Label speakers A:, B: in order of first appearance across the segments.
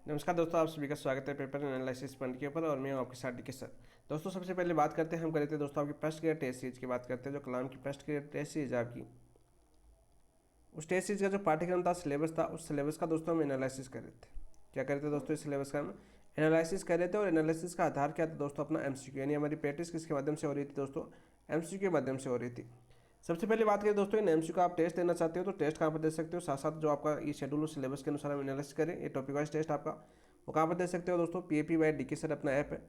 A: नमस्कार दोस्तों, आप सभी का स्वागत है पेपर एनालिसिस पॉइंट के ऊपर और मैं हूं आपके साथ डीके सर। दोस्तों सबसे पहले बात करते हैं, हम करते हैं दोस्तों आपकी फर्स्ट ईयर टेस्ट सीरीज की बात करते हैं। जो कलाम की फर्स्ट ईयर टेस्ट सीरीज है आपकी, उस टेस्ट सीरीज का जो पाठ्यक्रम था, सिलेबस था, उस सिलेबस का दोस्तों हम एनालिसिस कर रहे थे। क्या कर रहे थे दोस्तों? इस सिलेबस का हम एनालिसिस कर रहे थे और एनालिसिस का आधार क्या था दोस्तों? अपना एमसीक्यू, यानी हमारी प्रैक्टिस किसके माध्यम से हो रही थी दोस्तों? एमसीक्यू के माध्यम से हो रही थी। सबसे पहले बात करें दोस्तों, इन एमसीक्यू का आप टेस्ट देना चाहते हो तो टेस्ट कहाँ पर दे सकते हो? साथ साथ जो आपका ये शेड्यूल सिलेबस के अनुसार हम एनालिसिस करें, ये टॉपिक वाइज टेस्ट आपका, वो कहाँ पर दे सकते हो दोस्तों? पीएपी बाय डीके सर अपना ऐप है,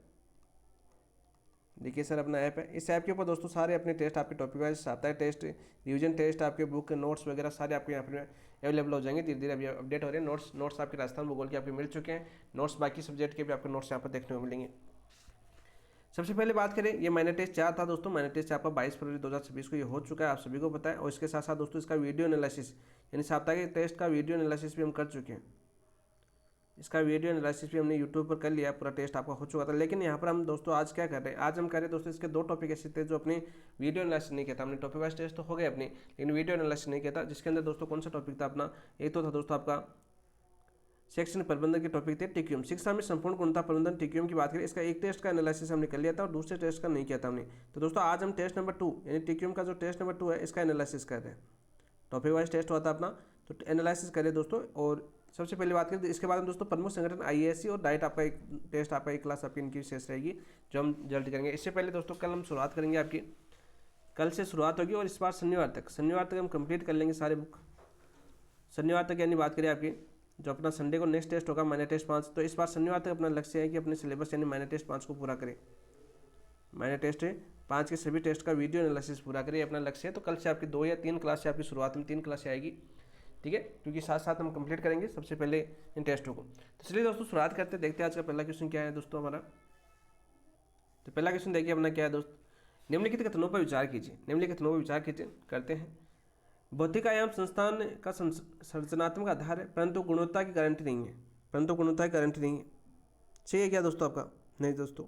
A: डीके सर अपना ऐप है। इस ऐप के ऊपर दोस्तों सारे अपने टेस्ट आपके टॉपिक वाइज आता है, टेस्ट रिवीजन टेस्ट, आपके बुक के नोट्स वगैरह सारे आपके यहाँ पर अवेलेबल हो जाएंगे। धीरे धीरे अभी अपडेट हो रहे हैं। नोट्स आपके राजस्थान भूगोल के आपके मिल चुके हैं। नोट्स बाकी सब्जेक्ट के भी आपके नोट्स यहाँ पर देखने को मिलेंगे। सबसे पहले बात करें, ये माइनर टेस्ट 4 था दोस्तों। माइनर टेस्ट आपका 22 फरवरी 2026 को ये हो चुका है, आप सभी को पता है। और इसके साथ साथ दोस्तों इसका वीडियो एनालिसिस, यानी साप्ताहिक टेस्ट का वीडियो एनालिसिस भी हम कर चुके हैं। इसका वीडियो एनालिसिस भी हमने यूट्यूब पर कर लिया, पूरा टेस्ट आपका हो चुका था। लेकिन यहाँ पर हम दोस्तों आज क्या कर रहे हैं? आज हम कर रहे हैं दोस्तों, इसके 2 टॉपिक ऐसे थे जो अपनी वीडियो एनालिसिस नहीं किया था। हमने टॉपिक वाइज टेस्ट तो हो गए अपनी, लेकिन वीडियो एनालिसिस नहीं किया था। जिसके अंदर दोस्तों कौन सा टॉपिक था अपना? एक तो था दोस्तों आपका सेक्शन प्रबंधन के टॉपिक थे टीक्यूएम, शिक्षा में संपूर्ण गुणवत्ता प्रबंधन टीक्यूएम की बात करें। इसका एक टेस्ट का एनालिसिस हमने कर लिया था और दूसरे टेस्ट का नहीं किया था हमने। तो दोस्तों आज हम टेस्ट नंबर 2 यानी टीक्यूएम का जो टेस्ट नंबर 2 है, इसका एनालिसिस कर रहे हैं। टॉपिक वाइज टेस्ट हुआ था अपना, तो एनालिसिस करें दोस्तों। और सबसे पहले बात करें तो इसके बाद हम दोस्तों प्रमुख संगठन आईएएससी और डाइट आपका एक टेस्ट, आपका एक क्लास आपकी इनकी विशेष रहेगी जो हम जल्द करेंगे। इससे पहले दोस्तों कल हम शुरुआत करेंगे आपकी, कल से शुरुआत होगी और इस बार शनिवार तक हम कंप्लीट कर लेंगे सारे बुक। शनिवार तक यानी बात करें आपकी जो अपना संडे को नेक्स्ट टेस्ट होगा माइनर टेस्ट 5, तो इस बार शनिवार तक अपना लक्ष्य है कि अपने सिलेबस यानी माइनर टेस्ट 5 को पूरा करें। माइनर टेस्ट 5 के सभी टेस्ट का वीडियो एनालिसिस पूरा करें, अपना लक्ष्य है। तो कल से आपकी 2 या 3 क्लास से आपकी शुरुआत में 3 क्लास आएगी, ठीक है, क्योंकि साथ साथ हम कंप्लीट करेंगे सबसे पहले इन टेस्टों को। तो चलिए दोस्तों शुरुआत करते हैं, देखते हैं आज का पहला क्वेश्चन क्या है दोस्तों हमारा। तो पहला क्वेश्चन देखिए अपना क्या है दोस्त, निम्नलिखित कथनों पर विचार कीजिए। निम्नलिखित कथनों पर विचार कीजिए, करते हैं। भौतिक आयाम संस्थान का संरचनात्मक आधार है, परंतु गुणवत्ता की गारंटी नहीं है। परंतु गुणवत्ता की गारंटी नहीं है, सही है क्या दोस्तों आपका? नहीं दोस्तों,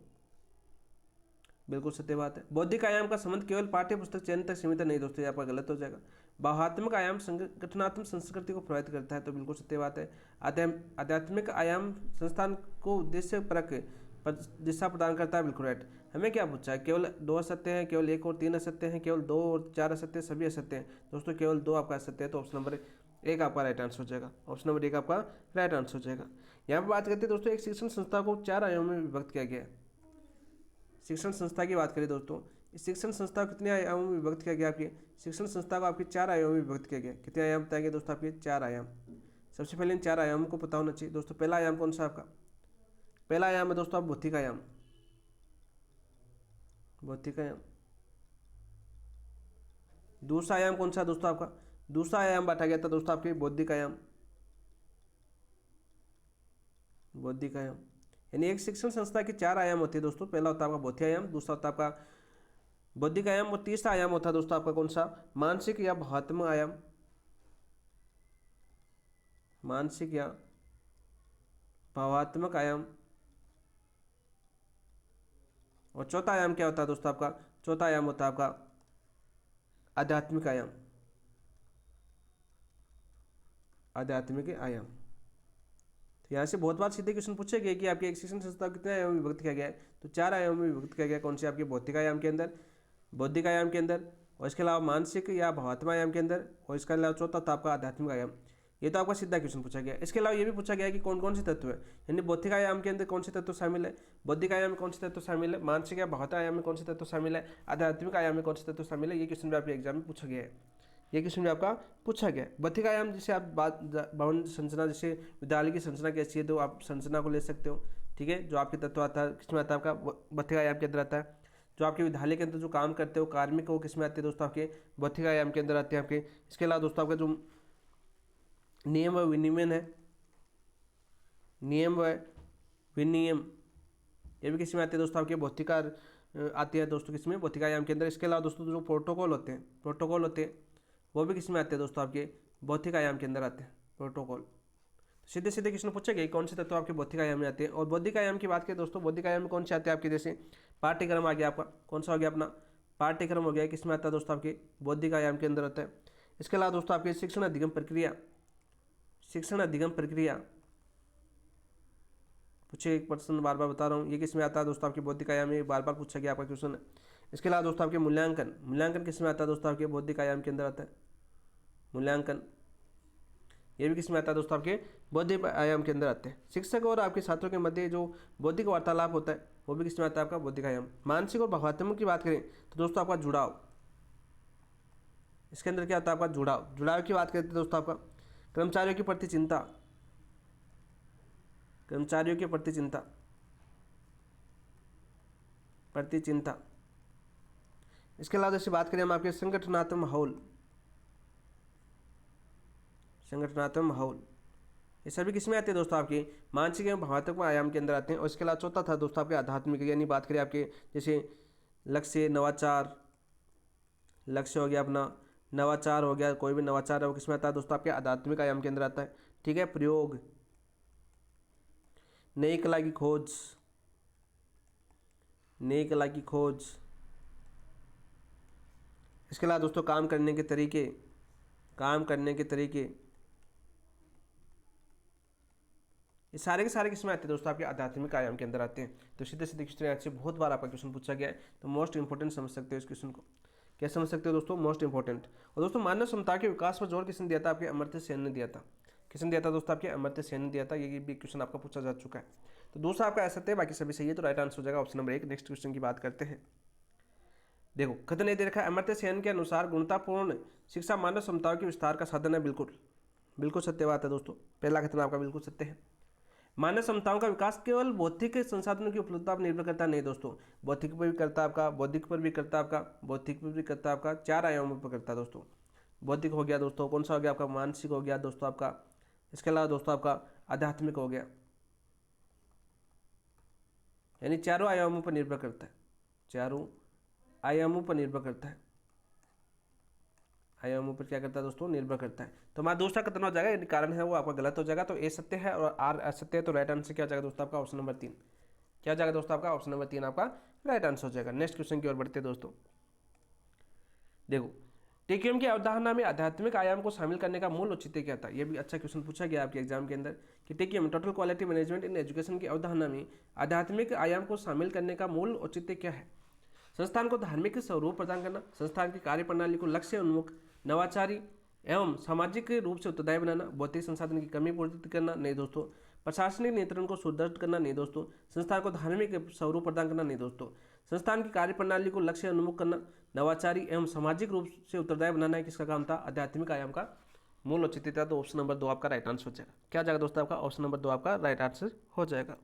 A: बिल्कुल सत्य बात है। बौद्धिक आयाम का संबंध केवल पाठ्य पुस्तक चयन तक सीमित है, नहीं दोस्तों ये आपका गलत हो जाएगा। भावात्मक आयाम संगठनात्मक संस्कृति को प्रभावित करता है, तो बिल्कुल सत्य बात है। आध्यात्मिक आयाम संस्थान को उद्देश्य परक दिशा प्रदान करता है, बिल्कुल राइट। हमें क्या पूछा है? केवल 2 असत्य हैं, केवल 1 और 3 असत्य हैं, केवल 2 और 4 असत्य, सभी असत्य हैं दोस्तों। केवल 2 आपका असत्य है, तो ऑप्शन नंबर 1 आपका राइट आंसर हो जाएगा। ऑप्शन नंबर 1 आपका राइट आंसर हो जाएगा। यहाँ पर बात करते हैं दोस्तों, एक शिक्षण संस्था को 4 आयामों में विभक्त किया गया है। शिक्षण संस्था की बात करें दोस्तों, इस शिक्षण संस्था को कितने आयामों में विभक्त किया गया? आपकी शिक्षण संस्था को आपके 4 आयामों में विभक्त किया गया। कितने आयाम बताएंगे दोस्तों? आपके 4 आयाम। सबसे पहले इन 4 आयामों को पता होना चाहिए दोस्तों। पहला आयाम कौन सा आपका? पहला आयाम है दोस्तों आप भौतिक आयाम, भौतिक आयाम। दूसरा आयाम कौन सा है दोस्तों आपका? दूसरा आयाम बांटा गया था दोस्तों आपके बौद्धिक आयाम, बौद्धिक आयाम। यानी एक शिक्षण संस्था के 4 आयाम होते हैं दोस्तों। पहला होता है आपका भौतिक आयाम, दूसरा होता है आपका बौद्धिक आयाम और तीसरा आयाम होता है दोस्तों आपका कौन सा? मानसिक या भावात्मक आयाम, मानसिक या भावात्मक आयाम। और चौथा आयाम क्या होता है दोस्तों आपका? चौथा आयाम होता है आपका आध्यात्मिक आयाम, आध्यात्मिक आयाम। तो यहाँ से बहुत बार सीधे क्वेश्चन पूछे गए कि आपके एक शिक्षण संस्था को कितने आयाम में विभक्त किया गया है? तो 4 आयामों में विभक्त किया गया। कौन से? आपके भौतिक आयाम के अंदर, बौद्धिक आयाम के अंदर, और इसके अलावा मानसिक या भावात्मक आयाम के अंदर, और इसके अलावा चौथा था आपका आध्यात्मिक आयाम। ये तो आपका सीधा क्वेश्चन पूछा गया। इसके अलावा ये भी पूछा गया कि कौन कौन से तत्व है, यानी भौतिक आयाम के अंदर कौन से तत्व शामिल है, बौद्धिक आयाम में कौन से तत्व शामिल है, मानसिक या भावात्मक आयाम में कौन से तत्व शामिल है, आध्यात्मिक आयाम में कौन से तत्व शामिल है। ये क्वेश्चन भी आपके एग्जाम में पूछा गया है। ये क्वेश्चन भी आपका पूछा गया। भौतिक आयाम जैसे आप भवन संरचना, जैसे विद्यालय की संरचना कैसी है, तो आप संरचना को ले सकते हो, ठीक है। जो आपके तत्व आता है किसमें आता है? आपका भौतिक आयाम के अंदर आता है। जो आपके विद्यालय के अंदर जो काम करते हो कार्मिक, वो किसमें आते हैं दोस्तों? आपके भौतिक आयाम के अंदर आते हैं आपके। इसके अलावा दोस्तों आपका जो नियम व विनियमन है, नियम व विनियम, ये भी किसमें आते हैं दोस्तों? आपके भौतिक आती है दोस्तों, किसमें? भौतिक आयाम के अंदर। इसके अलावा दोस्तों जो प्रोटोकॉल होते हैं, प्रोटोकॉल होते हैं, वो भी किसमें आते हैं दोस्तों? आपके भौतिक आयाम के अंदर आते हैं प्रोटोकॉल। सीधे सीधे क्वेश्चन पूछे गए कौन से तत्व आपके भौतिक आयाम में आते हैं। और बौद्धिक आयाम की बात करें दोस्तों, बौद्धिक आयाम में कौन से आते हैं आपके? जैसे पाठ्यक्रम आ गया आपका, कौन सा हो गया अपना? पाठ्यक्रम हो गया, किसमें आता है दोस्तों? आपके बौद्धिक आयाम के अंदर आता है। इसके अलावा दोस्तों आपके शिक्षण अधिगम प्रक्रिया, शिक्षण अधिगम प्रक्रिया, पूछे एक पर्सन बार बार बता रहा हूँ। ये किस में आता है दोस्तों? आपके बौद्धिक आयाम में बार बार पूछा गया आपका क्वेश्चन है। इसके अलावा दोस्तों आपके मूल्यांकन किस में आता है दोस्तों? आपके बौद्धिक आयाम के अंदर आता है मूल्यांकन। ये भी किस में आता है दोस्तों? आपके बौद्धिक आयाम के अंदर आते हैं। शिक्षक और आपके छात्रों के मध्य जो बौद्धिक वार्तालाप होता है वो भी किस में आता है? आपका बौद्धिक आयाम। मानसिक और भावात्मक की बात करें तो दोस्तों आपका जुड़ाव, इसके अंदर क्या आता है? आपका जुड़ाव की बात करते हैं दोस्तों आपका कर्मचारियों के प्रति चिंता, कर्मचारियों के प्रति चिंता। इसके अलावा जैसे बात करें हम आपके संगठनात्मक माहौल, ये सभी किसमें आते हैं दोस्तों? आपके मानसिक एवं भावात्मक आयाम के अंदर आते हैं। और इसके अलावा चौथा था दोस्तों आपके आध्यात्मिक, यानी बात करें आपके जैसे लक्ष्य, नवाचार, लक्ष्य हो गया अपना, नवाचार हो गया, कोई भी नवाचार है वो किसमें आता है दोस्तों? आपके आध्यात्मिक आयाम के अंदर आता है। ठीक है, प्रयोग, नई कला की खोज, इसके अलावा दोस्तों काम करने के तरीके, ये सारे के सारे किसमें आते हैं दोस्तों? आपके आध्यात्मिक आयाम के अंदर आते हैं। तो सीधे सीधे क्वेश्चन यहाँ से बहुत बार आपका क्वेश्चन पूछा गया है, तो मोस्ट इंपोर्टेंट समझ सकते हो इस क्वेश्चन को। क्या समझ सकते हो दोस्तों? Most important. और दोस्तों मानव क्षमता के विकास पर जोर किसने दिया था? आपके अमर्त्य सेन ने दिया था। किसने दिया था दोस्तों? आपके अमर्त्य सेन ने दिया था। ये भी क्वेश्चन आपका पूछा जा चुका है। तो दूसरा आपका असत्य है, बाकी सभी सही है, तो राइट आंसर हो जाएगा ऑप्शन नंबर 1। नेक्स्ट क्वेश्चन की बात करते हैं। देखो कथन ये दे रखा है, अमर्त्य सेन के अनुसार गुणवत्तापूर्ण शिक्षा मानव क्षमताओं के विस्तार का साधन है। बिल्कुल सत्य बात है दोस्तों। पहला कथन आपका बिल्कुल सत्य है। मानव क्षमताओं का विकास केवल भौतिक संसाधनों की उपलब्धता पर निर्भर करता नहीं दोस्तों, भौतिक पर भी करता है आपका, बौद्धिक पर भी करता है आपका, भौतिक पर भी करता है आपका, 4 आयामों पर करता है दोस्तों। बौद्धिक हो गया दोस्तों, कौन सा हो गया आपका? मानसिक हो गया दोस्तों आपका, इसके अलावा दोस्तों आपका आध्यात्मिक हो गया, यानी 4 आयामों पर निर्भर करता है, 4 आयामों पर निर्भर करता है, आयामों पर क्या करता है दोस्तों? निर्भर करता है। तो हमारा दूसरा कथन हो जाएगा, यदि कारण है वो आपका गलत हो जाएगा। तो ए सत्य है और आर असत्य है, तो राइट आंसर क्या हो जाएगा दोस्तों? आपका ऑप्शन नंबर 3। क्या हो जाएगा दोस्तों? आपका ऑप्शन नंबर 3 आपका राइट आंसर हो जाएगा। नेक्स्ट क्वेश्चन की ओर बढ़ते हैं दोस्तों। देखो टेकियम की अवधारणा में आध्यात्मिक आयाम को शामिल करने का मूल औचित्य क्या था? ये भी अच्छा क्वेश्चन पूछा गया आपके एग्जाम के अंदर कि TQM total quality management in education की अवधारणा में आध्यात्मिक आयाम को शामिल करने का मूल औचित्य क्या है? संस्थान को धार्मिक स्वरूप प्रदान करना, संस्थान की कार्यप्रणाली को लक्ष्य उन्मुख, नवाचारी एवं सामाजिक रूप से उत्तरदायी बनाना, भौतिक संसाधन की कमी पूर्ति करना, नहीं दोस्तों, प्रशासनिक नियंत्रण को सुदृढ़ करना, नहीं दोस्तों, संस्थान को धार्मिक स्वरूप प्रदान करना, नहीं दोस्तों, संस्थान की कार्यप्रणाली को लक्ष्य उन्मुख करना, नवाचारी एवं सामाजिक रूप से उत्तरदायी बनाना है किसका काम था? आध्यात्मिक आयाम का मूल औचित्य था। तो ऑप्शन नंबर 2 आपका राइट आंसर हो जाएगा। क्या जाएगा दोस्तों? आपका ऑप्शन नंबर 2 आपका राइट आंसर हो जाएगा।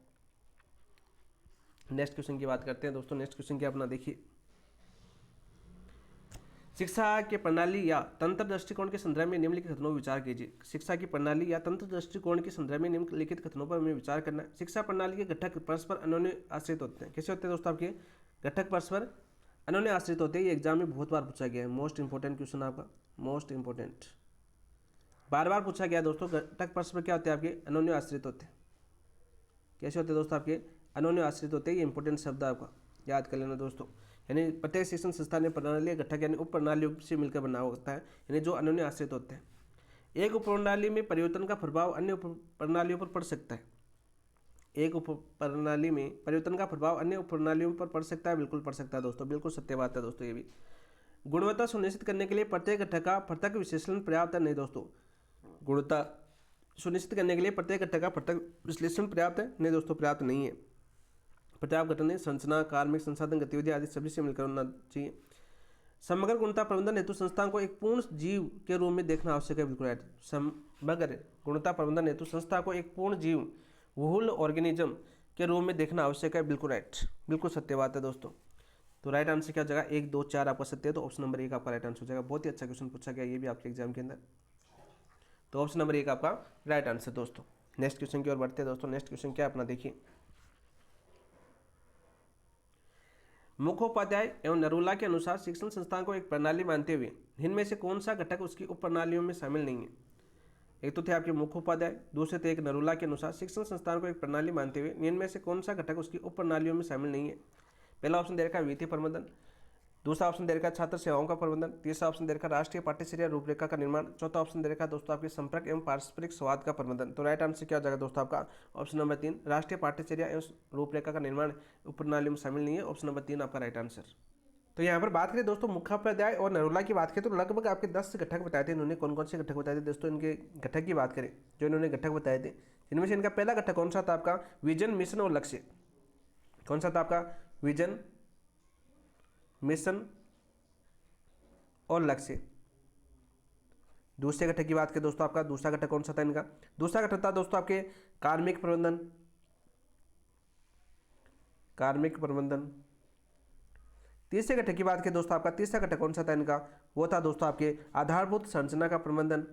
A: नेक्स्ट क्वेश्चन की बात करते हैं दोस्तों। नेक्स्ट क्वेश्चन क्या अपना देखिए, शिक्षा के प्रणाली या तंत्र दृष्टिकोण के संदर्भ में निम्नलिखित कथनों पर विचार कीजिए। शिक्षा की प्रणाली या तंत्र दृष्टिकोण के संदर्भ में निम्नलिखित कथनों पर हमें विचार करना है। शिक्षा प्रणाली के घटक परस्पर अन्योन्य आश्रित होते हैं। कैसे होते हैं दोस्तों? आपके घटक परस्पर अन्योन्य आश्रित होते हैं। ये एग्जाम में बहुत बार पूछा गया है, मोस्ट इंपोर्टेंट क्वेश्चन आपका, मोस्ट इंपोर्टेंट, बार बार पूछा गया दोस्तों। घटक परस्पर क्या होते हैं? आपके अन्योन्य आश्रित होते हैं। कैसे होते हैं दोस्तों? आपके अन्योन्य आश्रित होते हैं। ये इंपोर्टेंट शब्द है आपका, याद कर लेना दोस्तों। यानी प्रत्येक शिक्षण संस्थान में प्रणाली घटक यानी उप प्रणालियों से मिलकर बना होता है, यानी जो अन्योन्य आश्रित होते हैं। एक उप प्रणाली में परिवर्तन का प्रभाव अन्य उप प्रणालियों पर पड़ सकता है। एक उप प्रणाली में परिवर्तन का प्रभाव अन्य उप प्रणालियों पर पड़ सकता है, बिल्कुल पड़ सकता है दोस्तों, बिल्कुल सत्य बात है दोस्तों। ये भी गुणवत्ता सुनिश्चित करने के लिए प्रत्येक घटक का पृथक विश्लेषण पर्याप्त है, नहीं दोस्तों, गुणवत्ता सुनिश्चित करने के लिए प्रत्येक घटक का पृथक विश्लेषण पर्याप्त है, नहीं दोस्तों, पर्याप्त नहीं है। पर्याप्त घटने संरचना, कार्मिक संसाधन, गतिविधि आदि सभी से मिलकर होना चाहिए। समग्र गुणवत्ता प्रबंधन हेतु संस्थान को एक पूर्ण जीव के रूप में देखना आवश्यक है, बिल्कुल राइट। समग्र गुणवत्ता प्रबंधन हेतु संस्था को एक पूर्ण जीव, होल ऑर्गेनिज्म के रूप में देखना आवश्यक है, बिल्कुल राइट, बिल्कुल सत्य बात है दोस्तों। तो राइट आंसर क्या हो जाएगा? 1, 2, 4 आपका सत्य है, तो ऑप्शन नंबर 1 आपका राइट आंसर हो जाएगा। बहुत ही अच्छा क्वेश्चन पूछा गया ये भी आपके एग्जाम के अंदर, तो ऑप्शन नंबर 1 आपका राइट आंसर दोस्तों। नेक्स्ट क्वेश्चन की ओर बढ़ते हैं दोस्तों। नेक्स्ट क्वेश्चन क्या अपना देखिए, मुखोपाध्याय एवं नरूला के अनुसार शिक्षण संस्थान को एक प्रणाली मानते हुए इनमें से कौन सा घटक उसकी उप प्रणालियों में शामिल नहीं है? एक तो थे आपके मुखोपाध्याय, दूसरे थे एक नरूला के अनुसार शिक्षण संस्थान को एक प्रणाली मानते हुए इनमें से कौन सा घटक उसकी उप प्रणालियों में शामिल नहीं है? पहला ऑप्शन दे रखा है वित्तीय प्रबंधन, दूसरा ऑप्शन दे रखा है छात्र सेवाओं का प्रबंधन, तीसरा ऑप्शन दे रखा है राष्ट्रीय पाठ्यचर्या रूपरेखा का निर्माण, चौथा ऑप्शन दे रखा है दोस्तों आपके संपर्क एवं पारस्परिक संवाद का प्रबंधन। तो राइट आंसर क्या हो जाएगा दोस्तों आपका ऑप्शन नंबर 3, राष्ट्रीय पाठ्यचर्या एवं रूपरेखा का निर्माण उपप्रणाली में शामिल नहीं है। ऑप्शन नंबर 3 आपका राइट आंसर। तो यहाँ पर बात करें दोस्तों मुखोपाध्याय और नरूला की बात करें तो लगभग आपके 10 घटक बताए थे इन्होंने। कौन कौन से घटक बताए थे दोस्तों? इनके घटक की बात करें जो इन्होंने घटक बताए थे, जिनमें से इनका पहला घटक कौन सा था आपका? विजन, मिशन और लक्ष्य। कौन सा था आपका? विजन, मिशन और लक्ष्य। दूसरे घटक की बात करें दोस्तों, आपका दूसरा घटक कौन सा था इनका? दूसरा घटक था दोस्तों आपके कार्मिक प्रबंधन, कार्मिक प्रबंधन। तीसरे घटक की बात करें दोस्तों, आपका तीसरा घटक कौन सा था इनका? वो था दोस्तों आपके आधारभूत संरचना का प्रबंधन,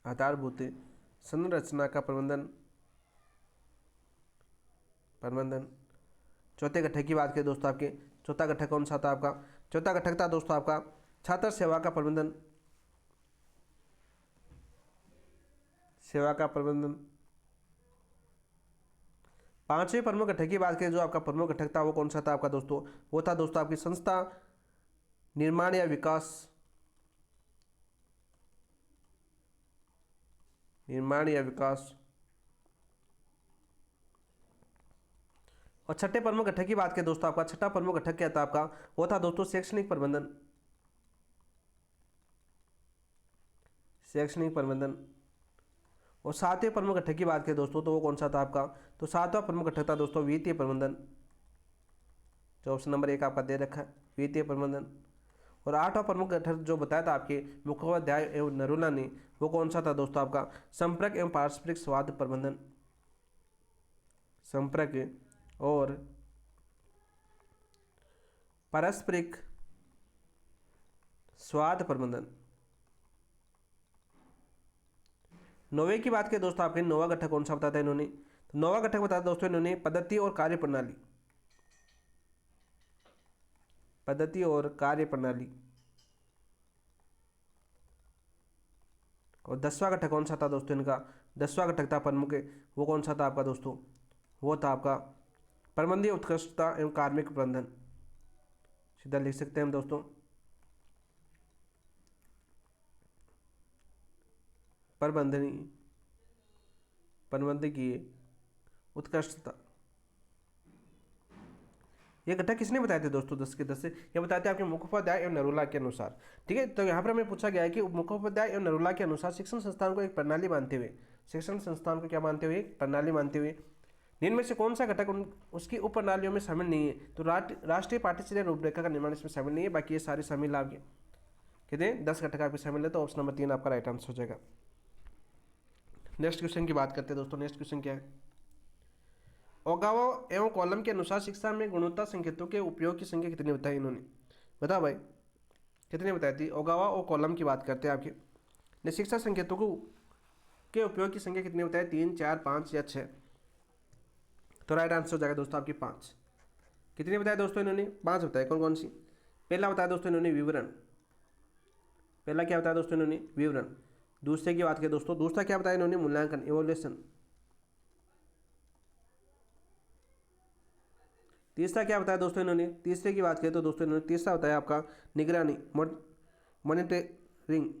A: आधारभूत संरचना का प्रबंधन, प्रबंधन। चौथे घटक की बात करें दोस्तों, आपके चौथा घटक कौन सा था आपका? चौथा घटक था दोस्तों आपका छात्र सेवा का प्रबंधन, सेवा का प्रबंधन। पांचवें प्रमुख घटक की बात करें, जो आपका प्रमुख घटक था वो कौन सा था आपका दोस्तों? वो था दोस्तों आपकी संस्था निर्माण या विकास, निर्माण या विकास। और छठे प्रमुख घटक की बात करें दोस्तों, आपका छठा प्रमुख घटक क्या था आपका? वो था दोस्तों शैक्षणिक प्रबंधन, शैक्षणिक प्रबंधन। और सातवें प्रमुख घटक की बात करें दोस्तों तो वो कौन सा था आपका? तो सातवां प्रमुख घटक था दोस्तों वित्तीय प्रबंधन, जो ऑप्शन नंबर 1 आपका दे रखा है, वित्तीय प्रबंधन। और आठवां प्रमुख घटक जो बताया था आपके मुखोपाध्याय एवं नरूला ने, वो कौन सा था दोस्तों आपका? संपर्क एवं पारस्परिक संवाद प्रबंधन, संपर्क और पारस्परिक स्वाद प्रबंधन। नौवे की बात करें दोस्तों, आपके नौवा घटक कौन सा बताया था इन्होंने? तो नौवा घटक बताया दोस्तों इन्होंने पद्धति और कार्य प्रणाली, पद्धति और कार्य प्रणाली। और 10वां घटक कौन सा था दोस्तों इनका? 10वां घटक था प्रमुख, वो कौन सा था आपका दोस्तों? वो था आपका प्रबंधीय उत्कृष्टता एवं कार्मिक प्रबंधन। सीधा लिख सकते हैं हम दोस्तों, प्रबंधकीय उत्कृष्टता। ये घटक किसने बताए थे दोस्तों? 10 के 10 ये बताए थे आपके मुखोपाध्याय एवं नरूला के अनुसार। ठीक है, तो यहाँ पर हमें पूछा गया है कि मुखोपाध्याय एवं नरूला के अनुसार शिक्षण संस्थान को एक प्रणाली मानते हुए, शिक्षण संस्थान को क्या मानते हुए? प्रणाली मानते हुए निम्न में से कौन सा घटक उसकी उप प्रणालियों में शामिल नहीं है? तो राष्ट्रीय पाठ्यचर्या रूपरेखा का निर्माण इसमें शामिल नहीं है, बाकी ये सारे शामिल आपके कितने? 10 घटक आपके शामिल है। तो ऑप्शन नंबर 3 आपका राइट आंसर हो जाएगा। नेक्स्ट क्वेश्चन की बात करते हैं दोस्तों। नेक्स्ट क्वेश्चन क्या है? ओगावा एवं कॉलम के अनुसार शिक्षा में गुणवत्ता संकेतों के उपयोग की संख्या कितनी बताई इन्होंने? बताओ भाई, कितने बताई थी? ओगावा और कॉलम की बात करते हैं आपके ने शिक्षा संकेतों को के उपयोग की संख्या कितनी बताई? 3, 4, 5 या 6? तो राइट आंसर हो जाएगा दोस्तों आपकी 5। कितनी बताया दोस्तों इन्होंने? 5 बताया। कौन कौन सी? पहला बताया दोस्तों इन्होंने विवरण, पहला क्या बताया दोस्तों इन्होंने? विवरण। दूसरे की बात करें दोस्तों, दूसरा क्या बताया इन्होंने? मूल्यांकन, इवोल्यूशन। तीसरा क्या बताया दोस्तों इन्होंने? तीसरे की बात करें तो दोस्तों इन्होंने तीसरा बताया आपका निगरानी, मॉनिटरिंग।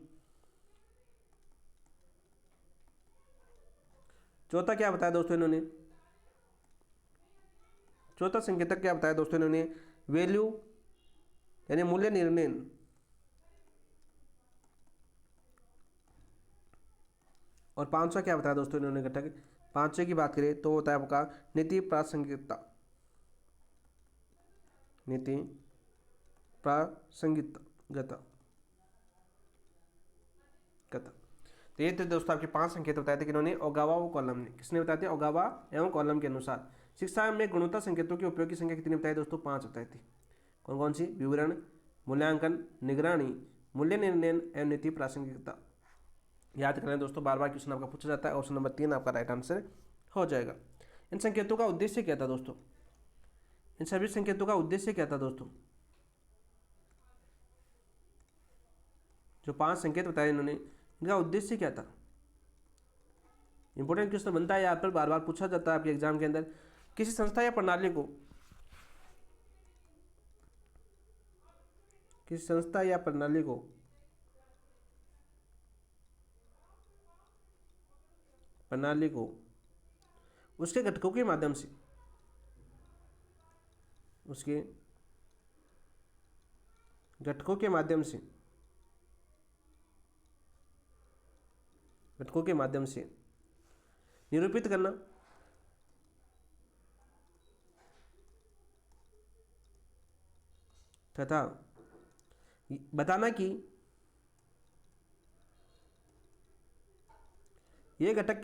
A: चौथा क्या बताया दोस्तों इन्होंने? चौथा संकेतक क्या बताया दोस्तों इन्होंने? वैल्यू यानी मूल्य निर्णय। और पांचवा क्या बताया दोस्तों इन्होंने घटक? पांचवे की बात करें तो होता है आपका नीति प्रासंगिकता, नीति प्रासंगिकता। तो ये थे दोस्तों आपके 5 संकेत बताए थे किन्होंने? ओगावा और कॉलम ने। किसने बताए थे? ओगावा एवं कॉलम के अनुसार शिक्षा में गुणवत्ता संकेतों के उपयोग की संख्या कितनी बताई दोस्तों? 5 बताई थी। कौन कौन सी? विवरण, मूल्यांकन, निगरानी, मूल्य निर्णय एवं नीति प्रासंगिकता। याद करें दोस्तों, बार बार क्वेश्चन आपका पूछा जाता है। ऑप्शन नंबर 3 आपका राइट आंसर हो जाएगा। इन संकेतों का उद्देश्य क्या था दोस्तों? इन सभी संकेतों का उद्देश्य क्या था दोस्तों? जो 5 संकेत बताए इन्होंने, इनका उद्देश्य क्या था? इंपॉर्टेंट क्वेश्चन बनता है यहाँ पर, बार बार पूछा जाता है आपके एग्जाम के अंदर। किसी संस्था या प्रणाली को किसी संस्था या प्रणाली को उसके घटकों के माध्यम से, उसके घटकों के माध्यम से, घटकों के माध्यम से निरूपित करना तथा बताना कि ये घटक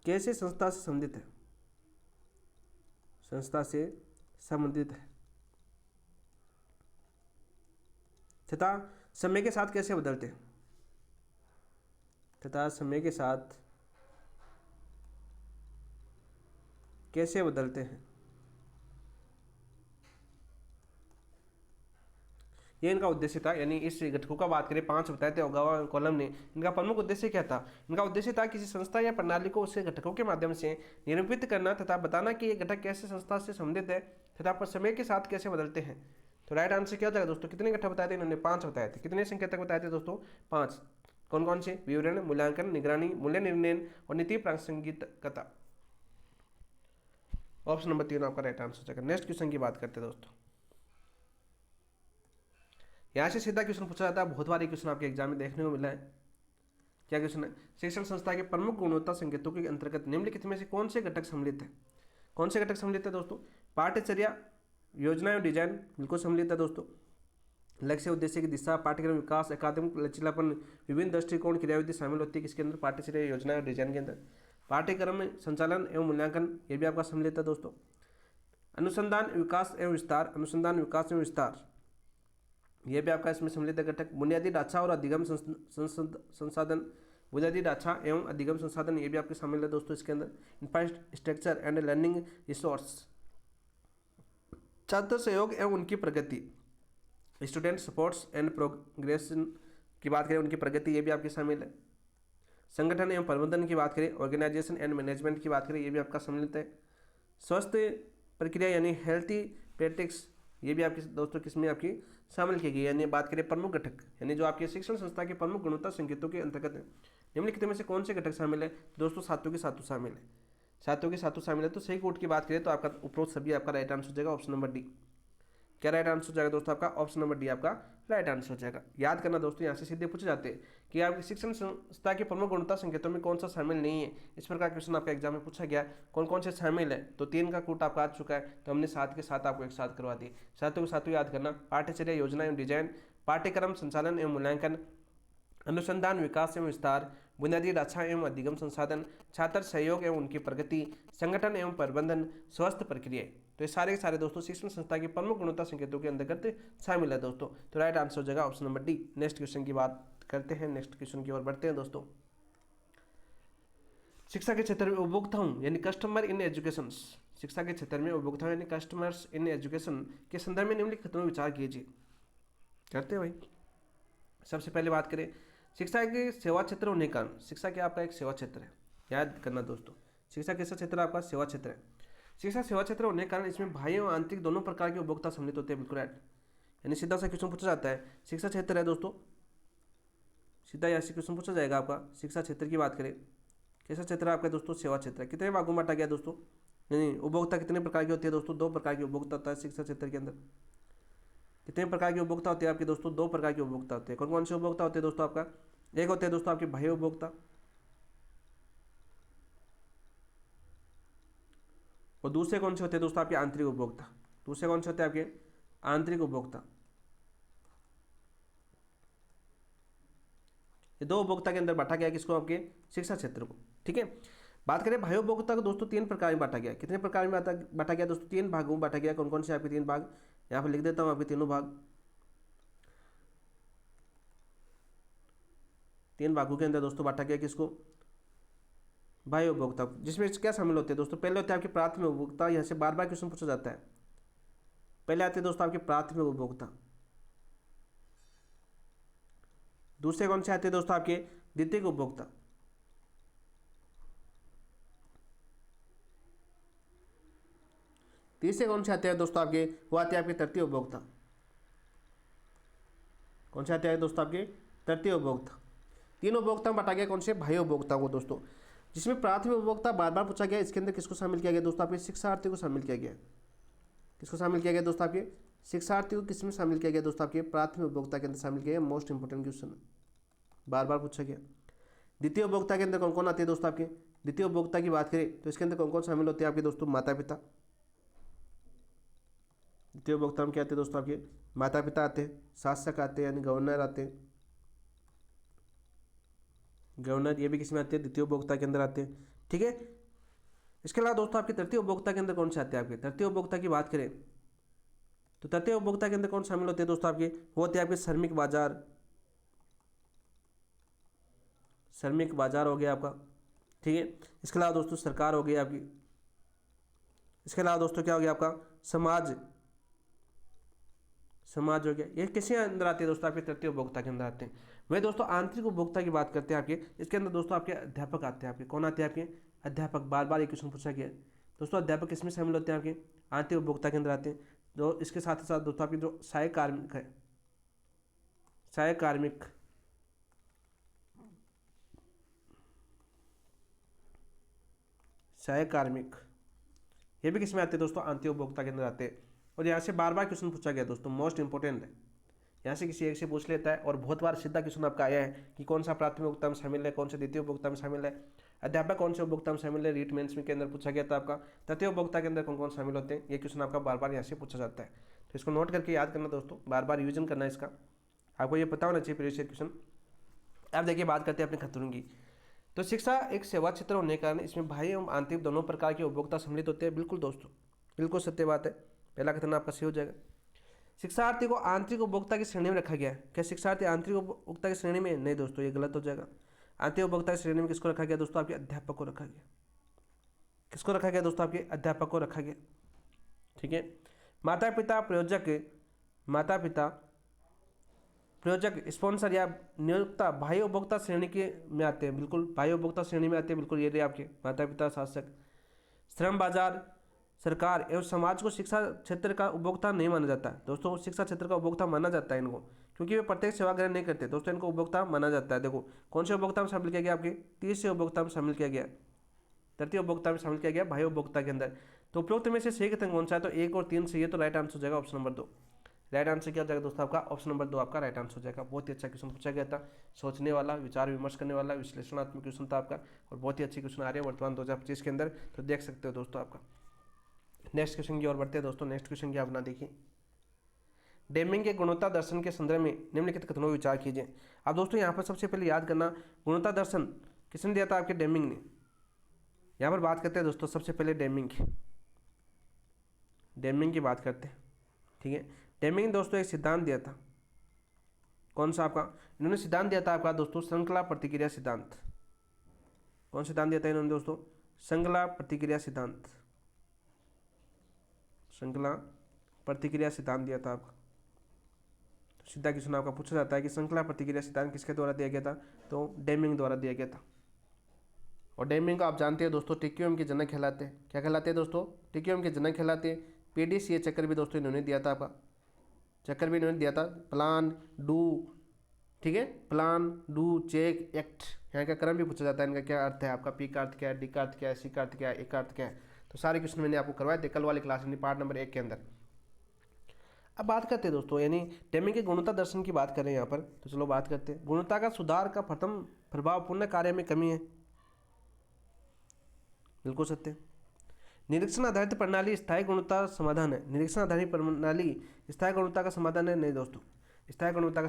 A: कैसे संस्था से संबंधित है, संस्था से संबंधित है तथा समय के साथ कैसे बदलते हैं, तथा समय के साथ कैसे बदलते हैं। ये इनका उद्देश्य था। यानी इस घटकों का बात करें, 5 बताए थे ओगावा कॉलम ने। इनका प्रमुख उद्देश्य क्या था? इनका उद्देश्य था किसी संस्था या प्रणाली को उसके घटकों के माध्यम से निरूपित करना तथा बताना कि ये घटक कैसे संस्था से संबंधित है तथा समय के साथ कैसे बदलते हैं। तो राइट आंसर क्या हो जाएगा दोस्तों? कितने घटक बताए थे इन्होंने? 5 बताए थे। कितने संकेतक बताए थे दोस्तों? 5। कौन कौन से? विवरण, मूल्यांकन, निगरानी, मूल्य निर्णय और नीति प्रासंगिकता। ऑप्शन नंबर 3 आपका राइट आंसर हो जाएगा। नेक्स्ट क्वेश्चन की बात करते हैं दोस्तों। यहाँ से सीधा क्वेश्चन पूछा जाता है, बहुत बार क्वेश्चन आपके एग्जाम में देखने को मिला है। क्या क्वेश्चन है? शिक्षण संस्था के प्रमुख गुणवत्ता संकेतों के अंतर्गत निम्नलिखित में से कौन से घटक सम्मिलित है? कौन से घटक सम्मिलित है दोस्तों? पाठ्यचर्या, योजना एवं डिजाइन बिल्कुल सम्मिलित है दोस्तों। लक्ष्य उद्देश्य की दिशा, पाठ्यक्रम विकास, अकादमिक लचीलापन, विभिन्न दृष्टिकोण, क्रियाविधि शामिल होती है किसके अंदर? पाठ्यचर्या, योजना और डिजाइन के अंदर। पाठ्यक्रम में संचालन एवं मूल्यांकन, ये भी आपका सम्मिलित है दोस्तों। अनुसंधान विकास एवं विस्तार, अनुसंधान विकास एवं विस्तार, यह भी आपका इसमें सम्मिलित घटक। बुनियादी ढांचा और अधिगम संसाधन, बुनियादी ढांचा एवं अधिगम संसाधन, ये भी आपके शामिल है दोस्तों इसके अंदर। इंफ्रास्ट्रक्चर एंड लर्निंग रिसोर्स, छात्र सहयोग एवं उनकी प्रगति, स्टूडेंट सपोर्ट्स एंड प्रोग्रेशन की बात करें, उनकी प्रगति, ये भी आपके शामिल है। संगठन एवं प्रबंधन की बात करें, ऑर्गेनाइजेशन एंड मैनेजमेंट की बात करें, ये भी आपका सम्मिलित है। स्वस्थ प्रक्रिया यानी हेल्थी प्रैक्टिस, ये भी आपके दोस्तों किसमें आपकी शामिल की गई। यानी बात करें प्रमुख घटक, यानी जो आपके शिक्षण संस्था के प्रमुख गुणवत्ता संकेतों के अंतर्गत है, निम्नलिखित में से कौन से घटक शामिल है दोस्तों? सातों के सातों शामिल है। सातों के सातों शामिल है। तो सही कोट की बात करें तो आपका उपरोक्त सभी आपका राइट आंसर हो जाएगा ऑप्शन नंबर डी। क्या राइट आंसर हो जाएगा दोस्तों? आपका ऑप्शन नंबर डी आपका राइट आंसर हो जाएगा। याद करना दोस्तों, यहाँ से सीधे पूछे जाते हैं कि आपकी शिक्षण संस्था के प्रमुख गुणवत्ता संकेतों में कौन सा शामिल नहीं है। इस प्रकार क्वेश्चन आपका एग्जाम में पूछा गया कौन कौन से शामिल है, तो 3 का कोट आपका आ चुका है, तो हमने 7 के साथ आपको एक साथ करवा दिए। सातों के सातों याद करना, पाठ्यचर्या, योजना एवं डिजाइन, पाठ्यक्रम संचालन एवं मूल्यांकन, अनुसंधान विकास एवं विस्तार, बुनियादी ढांचा एवं अधिगम संसाधन, छात्र सहयोग एवं उनकी प्रगति, संगठन एवं प्रबंधन, स्वस्थ प्रक्रिया। तो ये सारे के सारे दोस्तों शिक्षण संस्था के प्रमुख गुणवत्ता संकेतों के अंतर्गत शामिल है दोस्तों। तो राइट आंसर हो जाएगा option number D. Next question की बात करते हैं, नेक्स्ट क्वेश्चन की ओर बढ़ते हैं दोस्तों। शिक्षा के क्षेत्र में उपभोक्ताओं यानी कस्टमर इन एजुकेशन, शिक्षा के क्षेत्र में उपभोक्ताओं यानी कस्टमर्स इन एजुकेशन के संदर्भ में निम्नलिखित में विचार कीजिए। करते हैं भाई। सबसे पहले बात करें शिक्षा के सेवा क्षेत्र होने का, शिक्षा क्या आपका एक सेवा क्षेत्र है। याद करना दोस्तों, शिक्षा कैसा क्षेत्र आपका? सेवा क्षेत्र है। शिक्षा सेवा क्षेत्र होने के कारण इसमें बाह्य और आंतरिक दोनों प्रकार के उपभोक्ता सम्मिलित होते हैं। बिल्कुल राइट। यानी सीधा सा क्वेश्चन पूछा जाता है, शिक्षा क्षेत्र है दोस्तों, सीधा यहाँ से क्वेश्चन पूछा जाएगा आपका। शिक्षा क्षेत्र की बात करें, कैसा क्षेत्र है आपका दोस्तों? सेवा क्षेत्र है। कितने भागों में बांटा गया दोस्तों? यानी उपभोक्ता कितने प्रकार की होती है दोस्तों? 2 प्रकार की उपभोक्ता होता है शिक्षा क्षेत्र के अंदर। कितने प्रकार के उपभोक्ता होते हैं आपके दोस्तों? 2 प्रकार के उपभोक्ता होते हैं। कौन कौन से उपभोक्ता होते हैं दोस्तों? आपका एक होते हैं दोस्तों आपके बाह्य उपभोक्ता, और दूसरे कौन से होते हैं दोस्तों? आपके आंतरिक उपभोक्ता। दूसरे कौन से होते हैं आपके? आंतरिक उपभोक्ता। ये 2 उपभोक्ता के अंदर बांटा गया किसको? आपके शिक्षा क्षेत्र को। ठीक है। बात करें बाह्य उपभोक्ता को दोस्तों 3 प्रकार में बांटा गया। कितने प्रकार में बांटा गया दोस्तों? 3 भागों में बांटा गया। कौन कौन से आपके 3 भाग? यहाँ पर लिख देता हूँ आपके तीनों भाग। 3 भागों के अंदर दोस्तों बांटा गया किसको? बाह्य उपभोक्ता। जिसमें क्या शामिल होते हैं दोस्तों? पहले होते हैं आपके प्राथमिक उपभोक्ता। यहाँ से बार बार क्वेश्चन पूछा जाता है। पहले आते हैं दोस्तों आपके प्राथमिक उपभोक्ता। दूसरे कौन से आते हैं दोस्तों? आपके द्वितीयक उपभोक्ता। तीसरे कौन से आते हैं दोस्तों आपके, वो आते हैं आपके तृतीय उपभोक्ता। कौन से आते हैं दोस्तों आपके, तृतीय उपभोक्ता। तीन उपभोक्ता में बटा गया कौन से, बाह्य उपभोक्ता को दोस्तों, जिसमें प्राथमिक उपभोक्ता बार बार पूछा गया। इसके अंदर किसको शामिल किया गया दोस्तों आपके, शिक्षार्थी को शामिल किया गया। किसको शामिल किया गया दोस्तों आपके, शिक्षार्थी को किसमें शामिल किया गया दोस्तों आपके, प्राथमिक उपभोक्ता के अंदर शामिल किया गया। मोस्ट इंपोर्टेंट क्वेश्चन बार बार पूछा गया। द्वितीय उपभोक्ता के अंदर कौन कौन आते हैं दोस्तों आपके, द्वितीय उपभोक्ता की बात करें तो इसके अंदर कौन कौन शामिल होते हैं आपके दोस्तों, माता पिता। द्वितीय उपभोक्ता में क्या आते हैं दोस्तों आपके, माता पिता आते हैं, शासक आते हैं यानी गवर्नर आते हैं, गवर्नर ये भी किस में आते हैं, द्वितीय उपभोक्ता के अंदर आते हैं। ठीक है, इसके अलावा दोस्तों आपके तृतीय उपभोक्ता के अंदर कौन से आते हैं आपके, तृतीय उपभोक्ता की बात करें तो तृतीय उपभोक्ता के अंदर कौन शामिल होते हैं दोस्तों आपके, वो होते हैं आपके श्रमिक बाजार। श्रमिक बाजार हो गया आपका। ठीक है, इसके अलावा दोस्तों सरकार हो गई आपकी। इसके अलावा दोस्तों क्या हो गया आपका, समाज, समाज हो गया। ये किसके अंदर आते हैं दोस्तों आपके, तृतीय उपभोक्ता के अंदर आते हैं। वही दोस्तों आंतरिक उपभोक्ता की बात करते हैं आपके, इसके अंदर दोस्तों आपके अध्यापक आते हैं आपके। कौन आते हैं आपके, अध्यापक। बार बार ये क्वेश्चन पूछा गया है दोस्तों, अध्यापक किसमें शामिल होते हैं आपके, आंतरिक उपभोक्ता के अंदर आते हैं। जो इसके साथ ही साथ दोस्तों आपके जो सहायक कार्मिक है, सहायक कार्मिक, सहायक कार्मिक, ये भी किसमें आते हैं दोस्तों, आंतरिक उपभोक्ता के अंदर आते हैं। और यहाँ से बार बार क्वेश्चन पूछा गया दोस्तों, मोस्ट इंपोर्टेंट है। यहाँ से किसी एक से पूछ लेता है और बहुत बार सीधा क्वेश्चन आपका आया है कि कौन सा प्राथमिक उपभोक्ता में शामिल है, कौन से द्वितीय उपभोक्ता में शामिल है, अध्यापक कौन से उपभोक्ता में शामिल है। रीट मेंस में के अंदर पूछा गया था आपका, तृतीय उपभोक्ता के अंदर कौन कौन शामिल होते हैं। ये क्वेश्चन आपका बार बार यहाँ से पूछा जाता है, तो इसको नोट करके याद करना दोस्तों, बार बार रिविजन करना इसका, आपको ये पता होना चाहिए प्रीवियस ईयर क्वेश्चन। अब देखिए बात करते हैं अपने खतरों की। तो शिक्षा एक सेवा क्षेत्र होने के कारण इसमें बाह्य एवं आंतरिक दोनों प्रकार के उपभोक्ता सम्मिलित होते हैं। बिल्कुल दोस्तों, बिल्कुल सत्य बात है, पहला कथन आपका सही हो जाएगा। शिक्षार्थी को आंतरिक उपभोक्ता की श्रेणी में रखा गया है। क्या शिक्षार्थी आंतरिक उपभोक्ता की श्रेणी में, नहीं दोस्तों ये गलत हो जाएगा। आंतरिक उपभोक्ता की श्रेणी में किसको रखा गया दोस्तों, आपके अध्यापक को रखा गया। किसको रखा गया दोस्तों, आपके अध्यापक को रखा गया। ठीक है, माता पिता प्रयोजक, माता पिता प्रयोजक स्पॉन्सर या नियोक्ता बाह्य उपभोक्ता श्रेणी के में आते हैं। बिल्कुल बाह्य उपभोक्ता श्रेणी में आते हैं, बिल्कुल ये रहे आपके माता पिता, शासक। श्रम बाजार, सरकार एवं समाज को शिक्षा क्षेत्र का उपभोक्ता नहीं माना जाता है दोस्तों। शिक्षा क्षेत्र का उपभोक्ता माना जाता है इनको, क्योंकि वे प्रत्येक सेवा ग्रहण नहीं करते दोस्तों, इनको उपभोक्ता माना जाता है। देखो कौन से उपभोक्ता में शामिल किया गया, आपके तीसरे उपभोक्ता में शामिल किया गया, तृतीय उपभोक्ता में शामिल किया गया, बाह्य उपभोक्ता के अंदर। तो उपरोक्त में से सही कथन कौन सा है, तो 1 और 3 सही है, तो राइट आंसर हो जाएगा ऑप्शन नंबर 2। राइट आंसर क्या हो जाएगा दोस्तों आपका, ऑप्शन नंबर 2 आपका राइट आंसर हो जाएगा। बहुत ही अच्छा क्वेश्चन पूछा गया था, सोचने वाला, विचार विमर्श करने वाला, विश्लेषणात्मक क्वेश्चन था आपका, और बहुत ही अच्छे क्वेश्चन आ रहे हैं वर्तमान 2025 के अंदर, तो देख सकते हो दोस्तों आपका। नेक्स्ट क्वेश्चन की ओर बढ़ते हैं दोस्तों। नेक्स्ट क्वेश्चन क्या अपना देखिए, डेमिंग के गुणवत्ता दर्शन के संदर्भ में निम्नलिखित कथनों पर विचार कीजिए। अब दोस्तों यहाँ पर सबसे पहले याद करना, गुणवत्ता दर्शन किसने दिया था, आपके डेमिंग ने। यहाँ पर बात करते हैं दोस्तों सबसे पहले डेमिंग की, डेमिंग की बात करते हैं। ठीक है, डेमिंग ने दोस्तों एक सिद्धांत दिया था, कौन सा आपका, इन्होंने सिद्धांत दिया था आपका दोस्तों श्रृंखला प्रतिक्रिया सिद्धांत। कौन सिद्धांत दिया था इन्होंने दोस्तों, श्रृंखला प्रतिक्रिया सिद्धांत, श्रृंखला प्रतिक्रिया सिद्धांत दिया था आपका। तो सीधा क्वेश्चन आपका पूछा जाता है कि श्रृंखला प्रतिक्रिया सिद्धांत किसके द्वारा दिया गया था, तो डेमिंग द्वारा दिया गया था। और डेमिंग को आप जानते हैं दोस्तों टिक्योम के जनक कहलाते हैं। क्या कहलाते हैं दोस्तों, टिक्योम के जनक कहलाते हैं। पीडीसीए चक्कर भी दोस्तों इन्होंने दिया था आपका, चक्कर भी इन्होंने दिया था, प्लान डू, ठीक है, प्लान डू चेक एक्ट। यहाँ का क्रम भी पूछा जाता है, इनका क्या अर्थ है, आपका पी का अर्थ क्या है, डी का अर्थ क्या है, सी का अर्थ क्या है, ए का अर्थ क्या है। तो सारे क्वेश्चन मैंने आपको करवाए थे कल वाली क्लास यानी पार्ट नंबर 1 के अंदर। अब बात करते हैं दोस्तों, यानी डेमिंग के गुणवत्ता दर्शन की बात करें यहाँ पर, तो चलो बात करते हैं। गुणवत्ता का सुधार का प्रथम प्रभाव पूर्ण कार्य में कमी है, बिल्कुल सत्य। निरीक्षण आधारित प्रणाली स्थायी गुणवत्ता समाधान है, निरीक्षण आधारित प्रणाली स्थायी गुणवत्ता का समाधान है, नहीं दोस्तों स्थायी गुणवत्ता का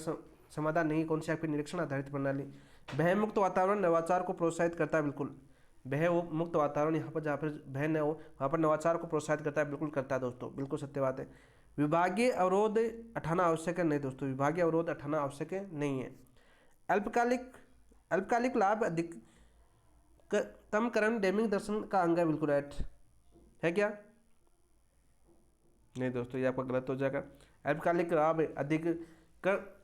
A: समाधान नहीं। कौन सी आपकी निरीक्षण आधारित प्रणाली। भय मुक्त वातावरण नवाचार को प्रोत्साहित करता है, बिल्कुल भय मुक्त वातावरण, यहाँ पर जहाँ पर भय न हो वहाँ पर नवाचार को प्रोत्साहित करता है, बिल्कुल करता है दोस्तों, बिल्कुल सत्य बात है। विभागीय अवरोध हटाना आवश्यक है, नहीं दोस्तों विभागीय अवरोध हटाना आवश्यक है नहीं है। अल्पकालिक लाभ अधिक कमकरण डेमिंग दर्शन का अंग है, बिल्कुल राइट है क्या, नहीं दोस्तों ये आपका गलत हो जाएगा। अल्पकालिक लाभ अधिक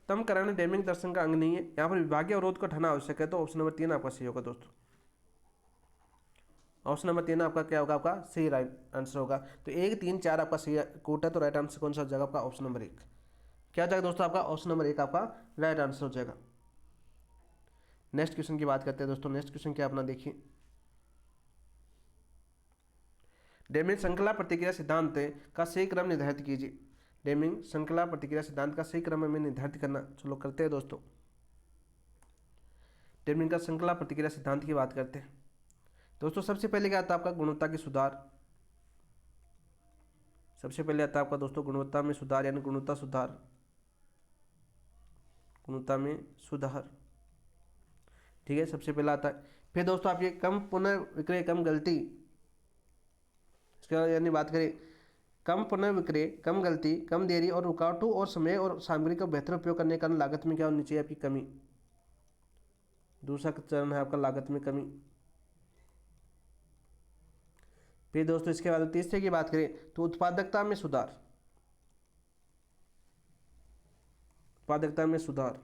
A: कमकरण डेमिंग दर्शन का अंग नहीं है। यहाँ पर विभागीय अवरोध को हटाना आवश्यक है, तो ऑप्शन नंबर 3 आपका सही होगा दोस्तों। ऑप्शन नंबर 3 आपका क्या होगा, आपका सही राइट आंसर होगा। तो 1 3 4 आपका सही कोट है, तो राइट आंसर कौन सा हो जाएगा आपका, ऑप्शन नंबर 1। क्या हो जाएगा दोस्तों आपका, ऑप्शन नंबर 1 आपका राइट आंसर हो जाएगा। नेक्स्ट क्वेश्चन की बात करते हैं दोस्तों। नेक्स्ट क्वेश्चन क्या अपना देखिए, डेमिंग श्रृंखला प्रतिक्रिया सिद्धांत का सही क्रम निर्धारित कीजिए। डेमिंग श्रृंखला प्रतिक्रिया सिद्धांत का सही क्रम हमें निर्धारित करना, चलो करते हैं दोस्तों। डेमिंग का श्रृंखला प्रतिक्रिया सिद्धांत की बात करते हैं दोस्तों। सबसे पहले क्या आता है आपका, गुणवत्ता की सुधार। सबसे पहले आता है आपका दोस्तों गुणवत्ता में सुधार, यानी गुणवत्ता सुधार, गुणवत्ता में सुधार, ठीक है, सबसे पहला आता है। फिर दोस्तों आपके कम पुनर्विक्रय कम गलती, इसके बाद यानी बात करें कम पुनर्विक्रय कम गलती कम देरी और रुकावटों और समय और सामग्री का बेहतर उपयोग करने के कारण लागत में क्या होनी चाहिए आपकी, कमी। दूसरा चरण है आपका लागत में कमी। फिर दोस्तों इसके बाद तीसरे की बात करें तो उत्पादकता में सुधार, उत्पादकता में सुधार।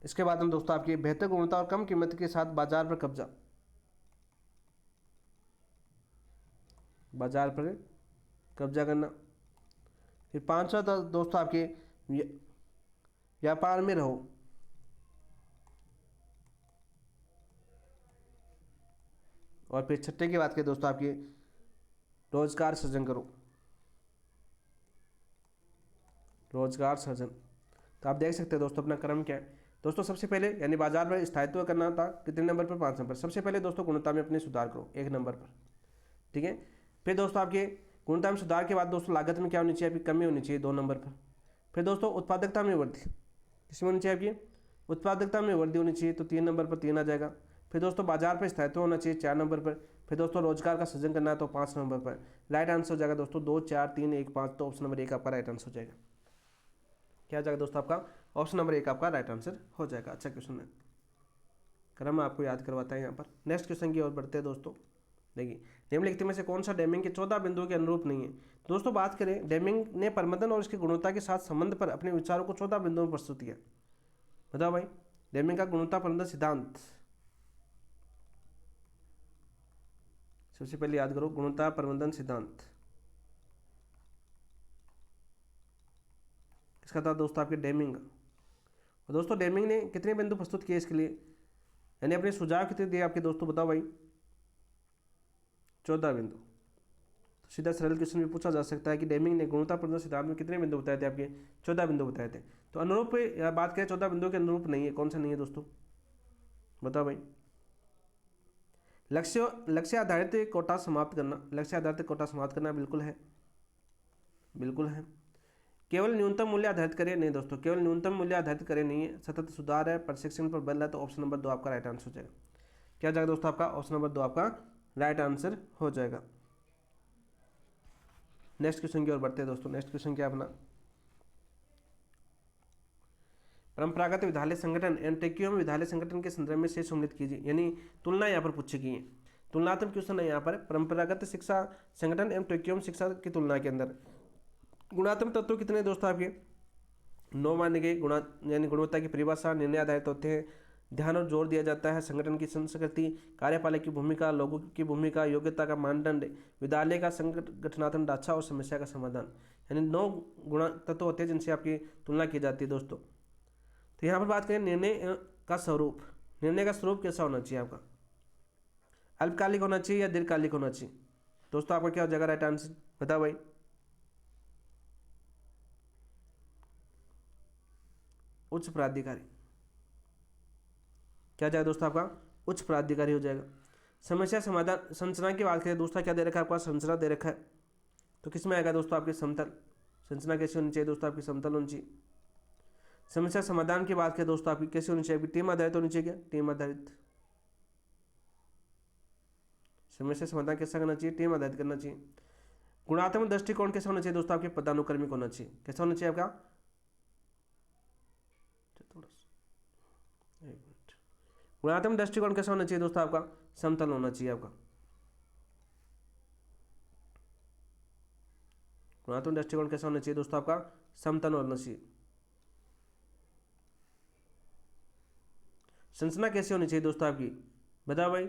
A: इसके बाद हम दोस्तों आपकी बेहतर गुणवत्ता और कम कीमत के साथ बाजार पर कब्जा, बाजार पर कब्जा करना। फिर पांचवा दोस्तों आपके व्यापार में रहो, और फिर छठे की बात करें दोस्तों आपकी रोजगार सृजन करो, रोजगार सृजन। तो आप देख सकते हैं दोस्तों अपना क्रम क्या है दोस्तों। सबसे पहले यानी बाजार में स्थायित्व करना था, कितने नंबर पर, 5 नंबर। सबसे पहले दोस्तों गुणवत्ता में अपने सुधार करो, 1 नंबर पर, ठीक है। फिर दोस्तों आपके गुणवत्ता में सुधार के बाद दोस्तों लागत में क्या होनी चाहिए आपकी, कमी होनी चाहिए, 2 नंबर पर। फिर दोस्तों उत्पादकता में वृद्धि, किसमें होनी चाहिए आपकी, उत्पादकता में वृद्धि होनी चाहिए, तो 3 नंबर पर 3 आ जाएगा। फिर दोस्तों बाजार पर स्थायित्व होना चाहिए, 4 नंबर पर। फिर दोस्तों रोजगार का सृजन करना है, तो 5 नंबर पर। राइट आंसर हो जाएगा दोस्तों 2 4 3 1 5, तो ऑप्शन नंबर 1 आपका राइट आंसर हो जाएगा। क्या हो जाएगा दोस्तों आपका, ऑप्शन नंबर 1 आपका राइट आंसर हो जाएगा। अच्छा क्वेश्चन है, क्रम आपको याद करवाता है यहाँ पर। नेक्स्ट क्वेश्चन की ओर बढ़ते हैं दोस्तों। देखिए निम्नलिखित में से कौन सा डेमिंग के 14 बिंदुओं के अनुरूप नहीं है। दोस्तों बात करें, डेमिंग ने प्रबंधन और इसकी गुणवत्ता के साथ संबंध पर अपने विचारों को 14 बिंदुओं में प्रस्तुत किया। बताओ भाई, डेमिंग का गुणवत्ता प्रबंधन सिद्धांत, सबसे पहले याद करो गुणवत्ता प्रबंधन सिद्धांत किसका था दोस्तों, आपके डेमिंग। और दोस्तों डेमिंग ने कितने बिंदु प्रस्तुत किए इसके लिए, यानी अपने सुझाव कितने दिए आपके दोस्तों, बताओ भाई, 14 बिंदु। तो सीधा सरल क्वेश्चन भी पूछा जा सकता है कि डेमिंग ने गुणवत्ता प्रबंधन सिद्धांत में कितने बिंदु बताए थे आपके, 14 बिंदु बताए थे। तो अनुरूप बात करें 14 बिंदु के अनुरूप नहीं है, कौन सा नहीं है दोस्तों, बताओ भाई। लक्ष्य आधारित कोटा समाप्त करना, लक्ष्य आधारित कोटा समाप्त करना बिल्कुल है, बिल्कुल है। केवल न्यूनतम मूल्य आधारित करें, नहीं दोस्तों, केवल न्यूनतम मूल्य आधारित करें नहीं है। सतत सुधार है, प्रशिक्षण पर बल है, तो ऑप्शन नंबर 2 आपका राइट आंसर हो जाएगा। क्या जाएगा दोस्तों आपका, ऑप्शन नंबर 2 आपका राइट आंसर हो जाएगा। नेक्स्ट क्वेश्चन की ओर बढ़ते हैं दोस्तों। नेक्स्ट क्वेश्चन क्या अपना, परंपरागत विद्यालय संगठन एंटेक्यूम विद्यालय संगठन के संदर्भ में शेष सम्मिलित कीजिए, यानी तुलना यहाँ पर पूछी गई है। तुलनात्मक क्वेश्चन है यहाँ पर, परंपरागत शिक्षा संगठन एवं टेक्यूम शिक्षा की तुलना के अंदर गुणात्मक तत्व कितने दोस्तों आपके, 9 माने गए। यानी गुणवत्ता की परिभाषा, निर्णय आधारित होते हैं, ध्यान और जोर दिया जाता है, संगठन की संस्कृति, कार्यपालक की भूमिका, लोगों की भूमिका, योग्यता का मानदंड, विद्यालय का संगठनात्मक ढांचा और समस्या का समाधान, यानी 9 गुण तत्व होते हैं जिनसे आपकी तुलना की जाती है दोस्तों। तो यहाँ पर बात करें निर्णय का स्वरूप, निर्णय का स्वरूप कैसा होना चाहिए आपका, अल्पकालिक होना चाहिए या दीर्घकालिक होना चाहिए दोस्तों, आपका क्या हो जाएगा राइट आंसर, बताओ भाई। उच्च प्राधिकारी, क्या जाएगा दोस्तों आपका, उच्च प्राधिकारी हो जाएगा। समस्या समाधान संरचना की बात करें दोस्तों, क्या दे रखा है आपका, संरचना दे रखा है, तो किस में आएगा दोस्तों आपके समतल। संरचना कैसी होनी चाहिए दोस्तों आपकी, समतल होनी चाहिए। समस्या समाधान की बात करें दोस्तों आपकी कैसी होनी चाहिए, टीम आधारित होनी चाहिए, क्या टीम आधारित। समस्या समाधान कैसा करना चाहिए, टीम आधारित करना चाहिए। गुणात्मक दृष्टिकोण कैसा होना चाहिए दोस्तों, आपके पदानुक्रमिक होना चाहिए, कैसा होना चाहिए आपका, गुणात्मक दृष्टिकोण कैसा होना चाहिए दोस्तों आपका, समतल होना चाहिए आपका। गुणात्मक दृष्टिकोण कैसा होना चाहिए दोस्तों आपका, समतल होना चाहिए। संरचना कैसी होनी चाहिए दोस्तों आपकी, बताओ भाई।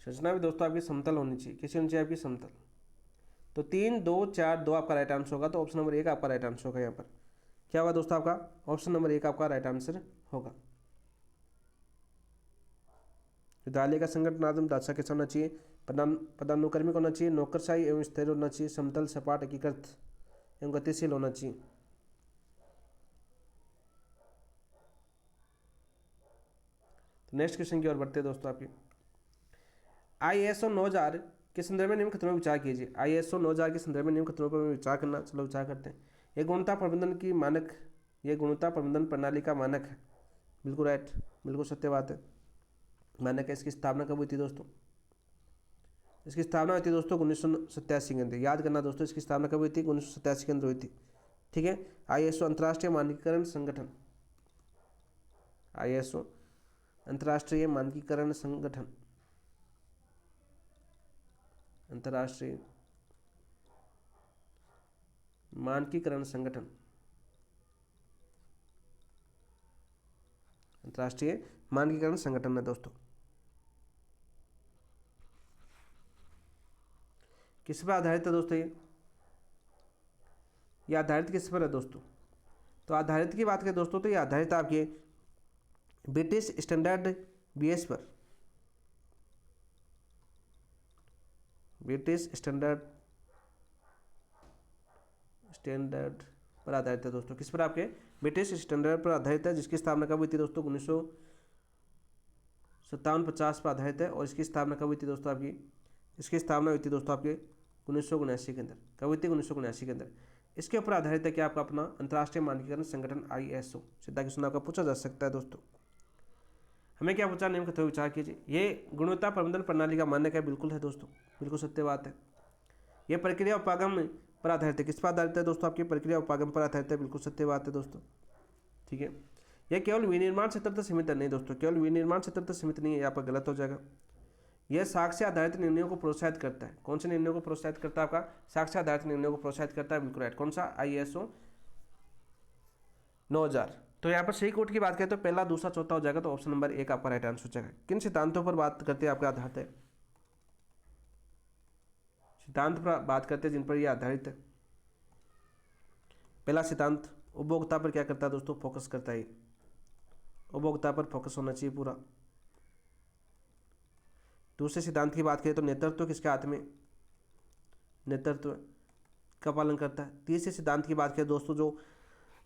A: संरचना भी दोस्तों आपकी समतल होनी चाहिए। कैसी होनी चाहिए आपकी? समतल। तो 3 2 4 2 आपका राइट आंसर होगा। तो ऑप्शन नंबर 1 आपका राइट आंसर होगा। यहाँ पर क्या होगा दोस्तों? आपका ऑप्शन नंबर 1 आपका राइट आंसर होगा। विद्यालय का संगठनात्मक ढांचा कैसा होना चाहिए? पदानुक्रमिक होना चाहिए, नौकरशाही एवं स्थिर होना चाहिए, समतल, सपाट, एकीकृत एवं गतिशील होना चाहिए। तो नेक्स्ट क्वेश्चन की ओर बढ़ते हैं दोस्तों। आपके ISO 9000 के संदर्भ में निम्न खतरों पर विचार कीजिए। ISO 9000 के संदर्भ में निम्न खतरों पर विचार करना। चलो विचार करते हैं। ये गुणवत्ता प्रबंधन की मानक, ये गुणवत्ता प्रबंधन प्रणाली का मानक है। बिल्कुल राइट, बिल्कुल सत्य बात है। मानक है। इसकी स्थापना कब हुई थी दोस्तों? इसकी स्थापना हुई थी दोस्तों 1987 के अंदर। याद करना दोस्तों, इसकी स्थापना कब हुई थी? 1987 के अंदर हुई थी। ठीक है। ISO अंतर्राष्ट्रीय मानकीकरण संगठन, ISO अंतर्राष्ट्रीय मानकीकरण संगठन, अंतर्राष्ट्रीय मानकीकरण संगठन, अंतर्राष्ट्रीय मानकीकरण संगठन है दोस्तों। किस पर आधारित है दोस्तों? ये आधारित किस पर है दोस्तों? तो आधारित की बात करें दोस्तों, तो ये आधारित आपके ब्रिटिश स्टैंडर्ड BS पर, ब्रिटिश स्टैंडर्ड स्टैंडर्ड पर आधारित है दोस्तों। किस पर? आपके ब्रिटिश स्टैंडर्ड पर आधारित है, जिसकी स्थापना कब हुई थी दोस्तों? 1957-50 पर आधारित है। और इसकी स्थापना कब हुई थी दोस्तों? आपकी इसकी स्थापना हुई थी दोस्तों आपके 1979 के अंदर। कब हुई थी? 1979 के अंदर। इसके ऊपर आधारित है कि आपका अपना अंतर्राष्ट्रीय मानकीकरण संगठन ISO। सीधा क्वेश्चन आपका पूछा जा सकता है दोस्तों। हमें क्या पूछा? निम्न कथनों विचार कीजिए। ये गुणवत्ता प्रबंधन प्रणाली का मानक है। बिल्कुल है दोस्तों, बिल्कुल सत्य बात है। ये प्रक्रिया उपागम पर आधारित है। किस पर आधारित है दोस्तों? आपकी प्रक्रिया उपागम पर आधारित है। बिल्कुल सत्य बात है दोस्तों। ठीक है। यह केवल विनिर्माण क्षेत्र तक सीमित नहीं दोस्तों, केवल विनिर्माण क्षेत्र तक सीमित नहीं है। यहाँ पर गलत हो जाएगा। यह साक्ष्य आधारित निर्णयों को प्रोत्साहित करता है। कौन से निर्णयों को प्रोत्साहित करता है? आपका साक्ष्य आधारित निर्णयों को प्रोत्साहित करता है। बिल्कुल राइट। कौन सा? ISO 9000। तो यहाँ पर सही कोट की बात करें तो पहला, दूसरा, चौथा हो जाएगा। तो ऑप्शन नंबर 1 आपका राइट आंसर हो जाएगा। किन सिद्धांतों पर बात करते हैं? आपका आधारित है। सिद्धांत पर बात करते हैं जिन पर यह आधारित है। पहला सिद्धांत उपभोक्ता पर क्या करता है दोस्तों? फोकस करता है। उपभोक्ता पर फोकस होना चाहिए पूरा। दूसरे सिद्धांत की बात करें तो नेतृत्व किसके हाथ में? नेतृत्व का पालन करता है। तीसरे सिद्धांत की बात करें दोस्तों, जो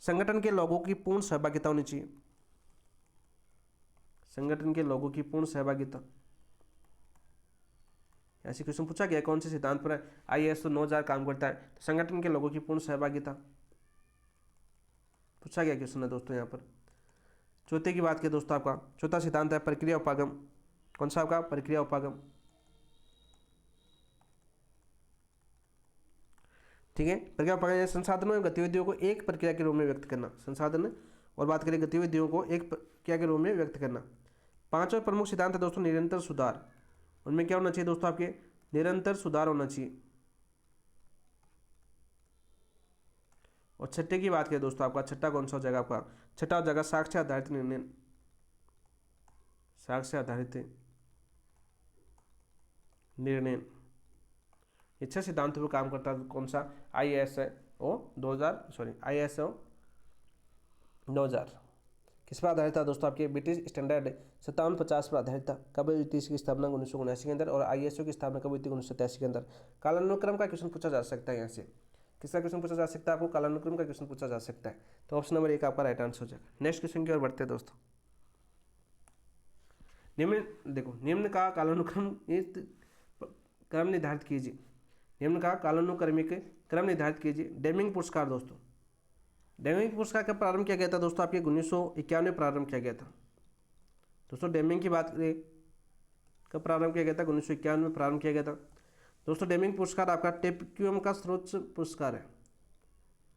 A: संगठन के लोगों की पूर्ण सहभागिता होनी चाहिए। संगठन के लोगों की पूर्ण सहभागिता। ऐसे क्वेश्चन पूछा गया कौन से सिद्धांत पर ISO 9000 काम करता है? तो संगठन के लोगों की पूर्ण सहभागिता पूछा गया क्वेश्चन है दोस्तों यहाँ पर। चौथे की बात करें दोस्तों, आपका चौथा सिद्धांत है प्रक्रिया उपागम। कौन सा आपका? प्रक्रिया उपागम। ठीक है। प्रक्रिया उपागम संसाधनों एवं गतिविधियों को एक प्रक्रिया के रूप में व्यक्त करना। संसाधन और बात करें गतिविधियों को एक प्रक्रिया के रूप में व्यक्त करना। पांचवा प्रमुख सिद्धांत है दोस्तों निरंतर सुधार। उनमें क्या होना चाहिए दोस्तों? आपके निरंतर सुधार होना चाहिए। और छठे की बात करें दोस्तों, आपका छठा कौन सा हो जाएगा? आपका छठा हो जाएगा साक्ष्य आधारित निर्णय। साक्ष्य आधारित निर्णय। ये छह सिद्धांतों पर काम करता है। कौन सा? ISO 9000। किस पर आधारित था दोस्तों? आपके ब्रिटिश स्टैंडर्ड 57-50 पर आधारित था। कब हुई थी इसकी स्थापना? 1979 के अंदर। और ISO की स्थापना कब हुई थी? 1987 के अंदर। कालानुक्रम का क्वेश्चन पूछा जा सकता है यहाँ से। किसका क्वेश्चन पूछा जा सकता है? आपको कालानुक्रम का क्वेश्चन पूछा जा सकता है। तो ऑप्शन नंबर 1 आपका राइट आंसर हो जाएगा। नेक्स्ट क्वेश्चन की ओर बढ़ते हैं दोस्तों। निम्न देखो, निम्न का कालानुक्रम क्रम निर्धारित कीजिए। निम्न का कालानुक्रमिक क्रम निर्धारित कीजिए। डेमिंग पुरस्कार दोस्तों, डेमिंग पुरस्कार कब प्रारंभ किया गया था दोस्तों? आपके 1951 में प्रारंभ किया गया था दोस्तों। डेमिंग की बात करें कब प्रारंभ किया गया था? 1951 में प्रारंभ किया गया था दोस्तों। डेमिंग पुरस्कार आपका टेक्यूम का सर्वोच्च पुरस्कार है।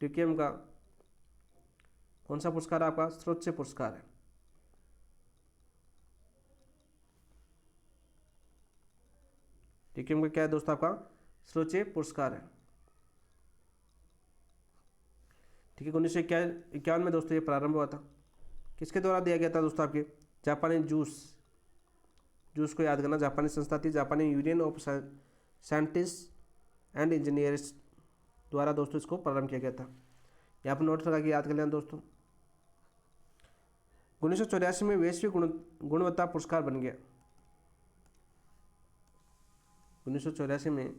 A: टेक्यूम का कौन सा पुरस्कार है? आपका सर्वोच्च पुरस्कार है। टेक्यूम का क्या है दोस्तों? आपका सर्वोच्च पुरस्कार है। ठीक है। 1951 में दोस्तों ये प्रारंभ हुआ था। किसके द्वारा दिया गया था दोस्तों? आपके जापानी जूस को याद करना, जापानी संस्था थी, जापानी union of scientist and engineers द्वारा दोस्तों इसको प्रारंभ किया गया था। यहाँ पर नोट लगा के याद कर लेना दोस्तों। 1984 में वैश्विक गुणवत्ता पुरस्कार बन गया। 1984 में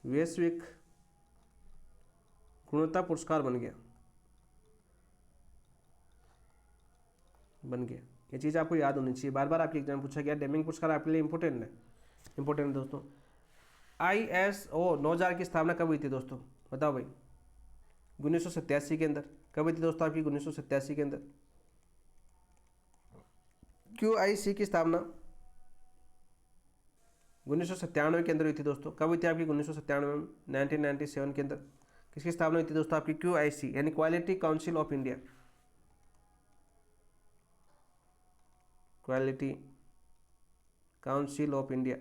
A: वैश्विक गुणवत्ता पुरस्कार बन गया। ये चीज़ आपको याद होनी चाहिए, बार बार आपके एग्जाम पूछा गया। डेमिंग पुरस्कार आपके लिए इंपॉर्टेंट है दोस्तों। ISO 9000 की स्थापना कब हुई थी दोस्तों? बताओ भाई। 1987 के अंदर। कब हुई थी दोस्तों आपकी? 1987 के अंदर। QIC की स्थापना 1997 के अंदर हुई थी दोस्तों। कब हुई थी आपकी? 1997 में, 1997 के अंदर किसकी स्थापना हुई थी दोस्तों आपकी? QIC यानी quality council of India. Quality council of India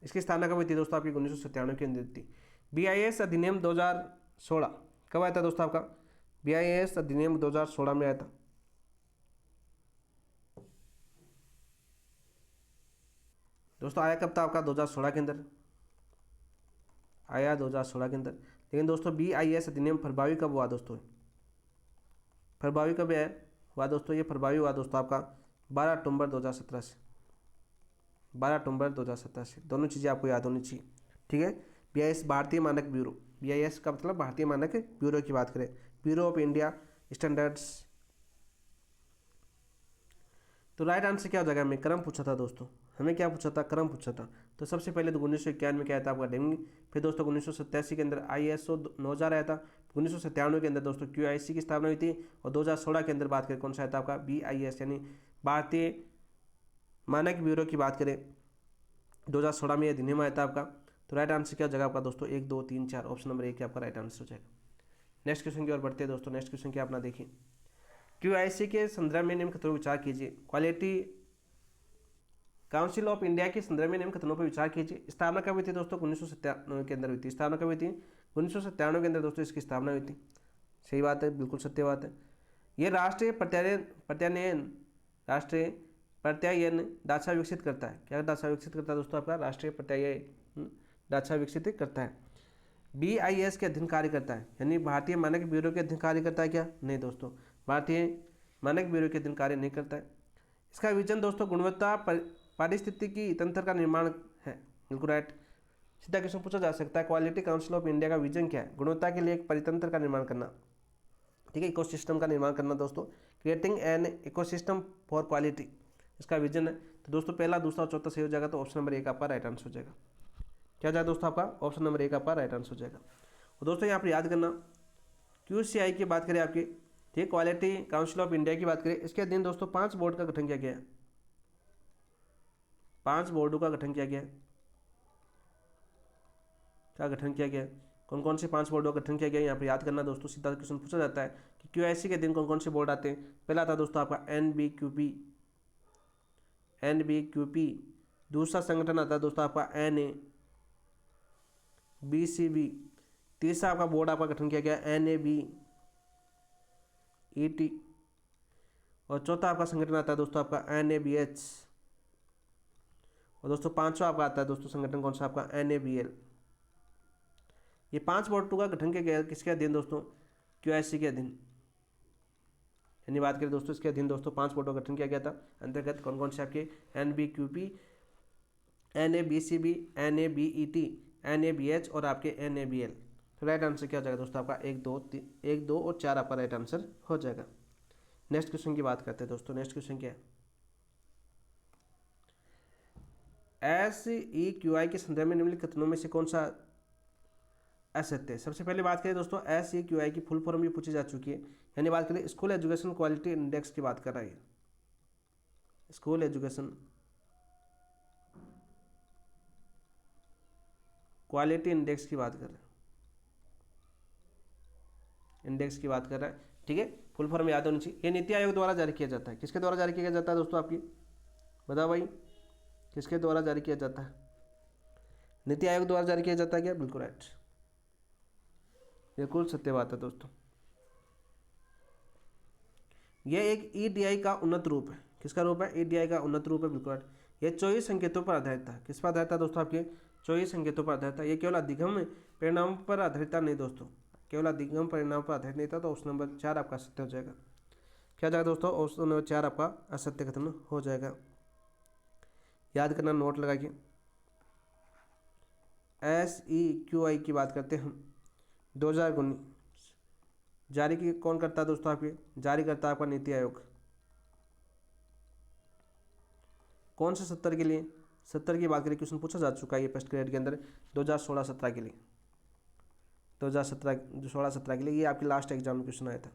A: इसकी स्थापना कब हुई थी दोस्तों आपकी? 1997 के अंदर थी। BIS अधिनियम 2016 कब आया था दोस्तों आपका? BIS अधिनियम 2016 में आया था। दोस्तों आया कब था आपका? 2016 के अंदर आया, 2016 के अंदर। लेकिन दोस्तों BIS अधिनियम प्रभावी कब हुआ दोस्तों? प्रभावी कब हुआ दोस्तों? ये प्रभावी हुआ दोस्तों आपका 12 अक्टूबर 2017 से। 12 अक्टूबर 2017 से। दोनों चीज़ें आपको याद होनी चाहिए, ठीक है। BIS भारतीय मानक ब्यूरो। BIS का मतलब भारतीय मानक ब्यूरो की बात करें, ब्यूरो ऑफ इंडिया स्टैंडर्ड्स। तो राइट आंसर क्या हो जाएगा? हमें क्रम पूछा था दोस्तों, हमें क्या पूछा था? क्रम पूछा था। तो सबसे पहले तो 1991 में क्या आया था आपका? डेमिंग। फिर दोस्तों 1987 के अंदर ISO 9000 आया था। 1997 के अंदर दोस्तों QIC की स्थापना हुई थी। और 2016 के अंदर बात करें कौन सा आया था आपका? BIS यानी भारतीय मानक ब्यूरो की बात करें, 2016 में यह अधिनियम आया था आपका। तो राइट आंसर क्या हो जाएगा आपका दोस्तों? 1 2 3 4 ऑप्शन नंबर 1 आपका राइट आंसर हो जाएगा। नेक्स्ट क्वेश्चन की ओर बढ़ते हैं दोस्तों। नेक्स्ट क्वेश्चन क्या अपना देखिए। QIC के संदर्भ में निम्न कथनों पर विचार कीजिए। क्वालिटी काउंसिल ऑफ इंडिया के संदर्भ में निम्न कथनों पर विचार कीजिए। स्थापना कब हुई थी दोस्तों? 1997 के अंदर हुई थी। स्थापना कब हुई थी? 1997 के अंदर दोस्तों इसकी स्थापना हुई थी। सही बात है, बिल्कुल सत्य बात है। ये राष्ट्रीय प्रत्यायन ढांचा विकसित करता है। क्या ढांचा विकसित करता है दोस्तों आपका? राष्ट्रीय प्रत्यायन ढांचा विकसित करता है। BIS के अधीन कार्य करता है, यानी भारतीय मानक ब्यूरो के अधीन कार्य करता है क्या? नहीं दोस्तों, भारतीय मानक ब्यूरो के अधीन कार्य नहीं करता है। इसका विजन दोस्तों गुणवत्ता पारिस्थितिकी तंत्र का निर्माण है। बिल्कुल राइट। सीधा क्वेश्चन पूछा जा सकता है, क्वालिटी काउंसिल ऑफ इंडिया का विजन क्या है? गुणवत्ता के लिए एक परितंत्र का निर्माण करना, ठीक है, इकोसिस्टम का निर्माण करना दोस्तों। Creating an ecosystem for quality इसका विजन है। तो दोस्तों पहला, दूसरा और चौथा सही हो जाएगा। तो ऑप्शन नंबर 1 आपका राइट आंसर हो जाएगा। क्या हो जाएगा दोस्तों आपका? ऑप्शन नंबर 1 आपका राइट आंसर हो जाएगा। और दोस्तों यहाँ पर याद करना, QCI की बात करें आपकी, ठीक, क्वालिटी काउंसिल ऑफ इंडिया की बात करें, इसके अधीन दोस्तों 5 बोर्ड का गठन किया गया है। 5 बोर्डों का गठन किया गया है। क्या गठन किया गया है? कौन कौन से 5 बोर्डों का गठन किया गया है यहाँ पर याद करना दोस्तों। सीधा क्वेश्चन पूछा जाता है कि QIC के दिन कौन कौन से बोर्ड आते हैं। पहला आता दोस्तों आपका NBQP। दूसरा संगठन आता है दोस्तों आपका NABCB। तीसरा आपका बोर्ड आपका गठन किया गया NABET। और चौथा आपका संगठन आता है दोस्तों आपका NABH। और दोस्तों पांचवा आपका आता है दोस्तों संगठन कौन सा? आपका NABL। ये 5 बोर्डों का गठन किया गया किसके अधीन दोस्तों? QIC के अधीन। यानी बात करें दोस्तों इसके अधीन दोस्तों 5 बोर्डों का गठन किया गया था। अंतर्गत कौन कौन से आपके? NBQP, NABCB, NABET, NABH और आपके NABL। तो राइट आंसर क्या हो जाएगा दोस्तों आपका? 1 2 और 4 आपका राइट आंसर हो जाएगा। नेक्स्ट क्वेश्चन की बात करते हैं दोस्तों। नेक्स्ट क्वेश्चन क्या है? SEQI के संदर्भ में निम्नलिखित कथनों में से कौन सा असत्य है? सबसे पहले बात करें दोस्तों, SEQI की फुल फॉर्म भी पूछी जा चुकी है। यानी बात करें स्कूल एजुकेशन क्वालिटी इंडेक्स की बात कर रहा है। स्कूल एजुकेशन क्वालिटी इंडेक्स की बात कर रहा है। ठीक है, फुल फॉर्म याद होनी चाहिए। ये नीति आयोग द्वारा जारी किया जाता है। किसके द्वारा जारी किया जाता है दोस्तों आपकी? बताओ भाई, किसके द्वारा जारी किया जाता है? नीति आयोग द्वारा जारी किया जाता है क्या? बिल्कुल राइट, बिल्कुल सत्य बात है दोस्तों। यह एक ईडीआई का उन्नत रूप है। किसका रूप है? ईडीआई का उन्नत रूप है, बिल्कुल राइट। यह 24 संकेतों पर आधारित है। किस पर आधारित है दोस्तों? आपके 24 संकेतों पर आधारित है। यह केवल अधिगम परिणाम पर आधारित नहीं दोस्तों, केवल अधिगम परिणाम पर आधारित नहीं था, तो ऑप्शन नंबर 4 आपका सत्य हो जाएगा। क्या जाएगा दोस्तों? ऑप्शन नंबर 4 आपका असत्य कथन हो जाएगा। याद करना, नोट लगा के। SEQI की बात करते हैं हम। 2019 जारी की कौन करता है दोस्तों? आपके जारी करता है आपका नीति आयोग। कौन से 70 के लिए? 70 की बात करें, क्वेश्चन पूछा जा चुका है ये फर्स्ट ग्रेड के अंदर 2016-17 के लिए, 2016-17 के लिए। ये आपके लास्ट एग्जाम में क्वेश्चन आया था,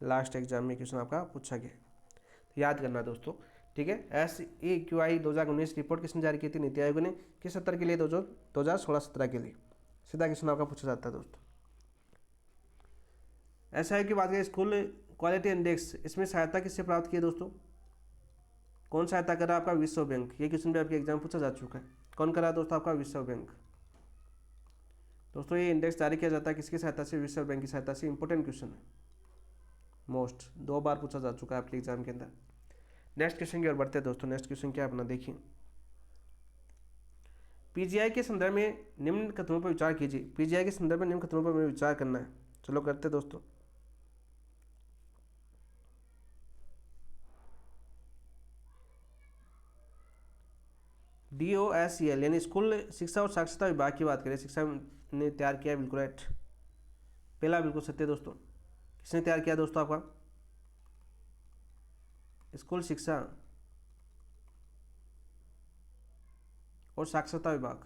A: लास्ट एग्जाम में क्वेश्चन आपका पूछा गया, तो याद करना दोस्तों, ठीक है। SEQI 2019 रिपोर्ट किसने जारी की थी? नीति आयोग ने। किस 70 के लिए? 2016-17 के लिए। सीधा क्वेश्चन आपका पूछा जाता है दोस्तों। SI की बात करें, स्कूल क्वालिटी इंडेक्स, इसमें सहायता किससे प्राप्त की है दोस्तों? कौन सहायता कर रहा है? आपका विश्व बैंक। ये क्वेश्चन भी आपके एग्जाम पूछा जा चुका है। कौन कर रहा है दोस्तों? आपका विश्व बैंक। दोस्तों ये इंडेक्स जारी किया जाता है किसकी सहायता से? विश्व बैंक की सहायता से। इंपॉर्टेंट क्वेश्चन है, मोस्ट 2 बार पूछा जा चुका है आपके एग्जाम के अंदर। नेक्स्ट क्वेश्चन की ओर बढ़ते हैं दोस्तों। नेक्स्ट क्वेश्चन क्या अपना देखिए। PGI के संदर्भ में निम्न कथनों पर विचार कीजिए। PGI के संदर्भ में निम्न कथनों पर हमें विचार करना है। चलो करते हैं दोस्तों। DOSEL यानी स्कूल शिक्षा और साक्षरता विभाग की बात करें, शिक्षा ने तैयार किया, बिल्कुल राइट। पहला बिल्कुल सत्य दोस्तों। किसने तैयार किया दोस्तों? आपका स्कूल शिक्षा और साक्षरता विभाग,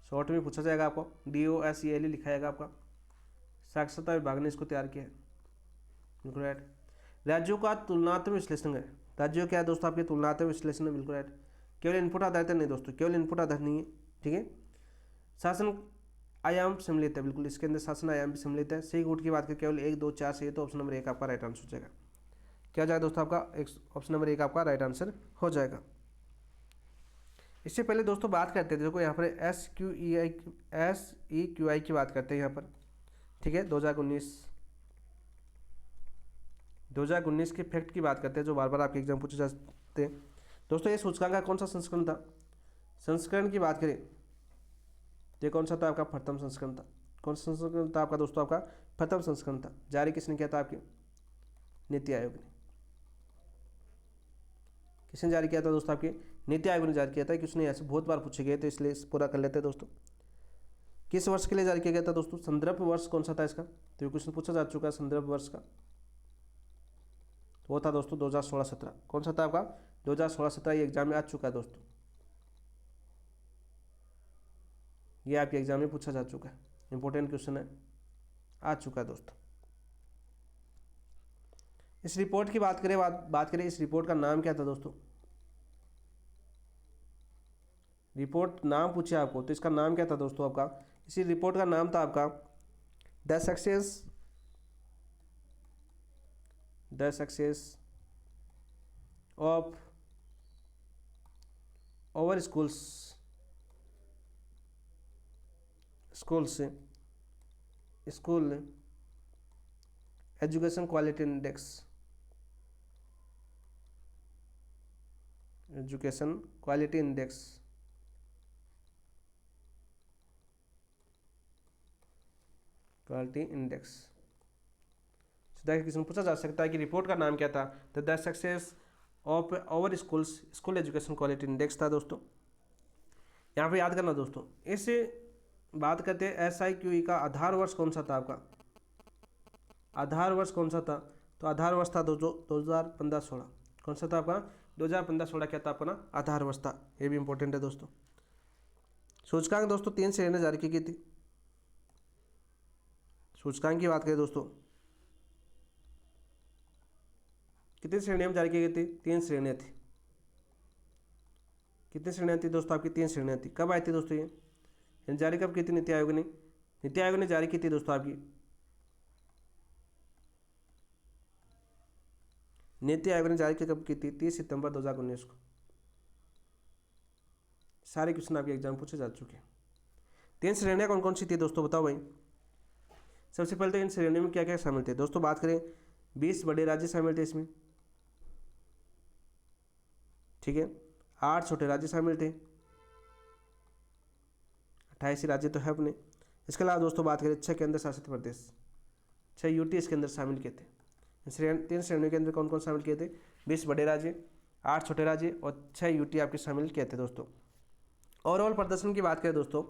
A: शॉर्ट में पूछा जाएगा आपको, DOSEL लिखा जाएगा आपका। साक्षरता विभाग ने इसको तैयार किया है, बिल्कुल राइट। राज्यों का तुलनात्मक विश्लेषण है। राज्यों क्या है दोस्तों? आपके तुलनात्मक विश्लेषण है, बिल्कुल राइट। केवल इनपुट आधारित नहीं दोस्तों, केवल इनपुट आधारित नहीं है, ठीक है। शासन आयाम सम्मिलित है, बिल्कुल इसके अंदर शासन आयाम भी सम्मिलित है। सही गुट की बात करें, केवल 1, 2, 4 सही है, तो ऑप्शन नंबर 1 आपका राइट आंसर हो जाएगा। क्या जाएगा दोस्तों? आपका ऑप्शन नंबर 1 आपका राइट आंसर हो जाएगा। इससे पहले दोस्तों बात करते थे, देखो यहाँ पर SEQI की बात करते हैं यहाँ पर, ठीक है। 2019 के फैक्ट की बात करते हैं जो बार बार आपके एग्जाम पूछे जाते हैं दोस्तों। ये सूचकांक का कौन सा संस्करण था? संस्करण की बात करें, ये कौन सा था? आपका प्रथम संस्करण था। कौन सा संस्करण था आपका दोस्तों? आपका प्रथम संस्करण था। जारी किसने किया था? आपके नीति आयोग ने। किसने जारी किया था दोस्तों? आपके नीति आयोग ने जारी किया था। क्वेश्चन ऐसे बहुत बार पूछे गए, तो इसलिए पूरा कर लेते हैं दोस्तों। किस वर्ष के लिए जारी किया गया था दोस्तों? संदर्भ वर्ष कौन सा था इसका? तो ये क्वेश्चन पूछा जा चुका है संदर्भ वर्ष का, वो था दोस्तों 2016-17। कौन सा था आपका? 2016-17। ये एग्जाम में आ चुका है दोस्तों, ये आपके एग्जाम में पूछा जा चुका है, इंपॉर्टेंट क्वेश्चन है, आ चुका है दोस्तों। इस रिपोर्ट की बात करें, इस रिपोर्ट का नाम क्या था दोस्तों? रिपोर्ट नाम पूछे आपको, तो इसका नाम क्या था दोस्तों? आपका इसी रिपोर्ट का नाम था आपका the success of over school education quality index, education quality index, quality index. सीधा क्वेश्चन पूछा जा सकता है कि रिपोर्ट का नाम क्या था? तो the success of over school education quality index था दोस्तों। यहाँ पे याद करना दोस्तों, इस बात करते हैं SIQE का आधार वर्ष कौन सा था? आपका आधार वर्ष कौन सा था? तो आधार वर्ष था 2015-16। कौन सा था आपका? 2015-16 क्या था आपका ना? आधार वर्ष था। ये भी इंपॉर्टेंट है दोस्तों। सूचकांक दोस्तों 3 श्रेणी जारी की गई थी। सूचकांक की बात करें दोस्तों, कितनी श्रेणियां में जारी की गई थी? 3 श्रेणियां थी। कितनी श्रेणियां थी दोस्तों? आपकी 3 श्रेणियां थी। कब आई थी दोस्तों ये जारी कब की थी नीति आयोग ने? नीति आयोग ने जारी की थी दोस्तों आपकी, नीति आयोग ने जारी कब की थी? 30 सितंबर 2019 को। सारे क्वेश्चन आपके एग्जाम पूछे जा चुके हैं। 3 श्रेणियाँ कौन कौन सी थी दोस्तों, बताओ भाई। सबसे पहले तो इन श्रेणियों में क्या क्या शामिल थे दोस्तों, बात करें 20 बड़े राज्य शामिल थे इसमें, ठीक है। 8 छोटे राज्य शामिल थे, 28 राज्य तो है अपने। इसके अलावा दोस्तों बात करें 6 केंद्र शासित प्रदेश, 6 यूटी इसके अंदर शामिल किए थे। 3 श्रेणियों के अंदर कौन कौन शामिल किए थे, 20 बड़े राज्य, 8 छोटे राज्य और 6 यूटी आपके शामिल किए थे दोस्तों। ओवरऑल प्रदर्शन की बात करें दोस्तों,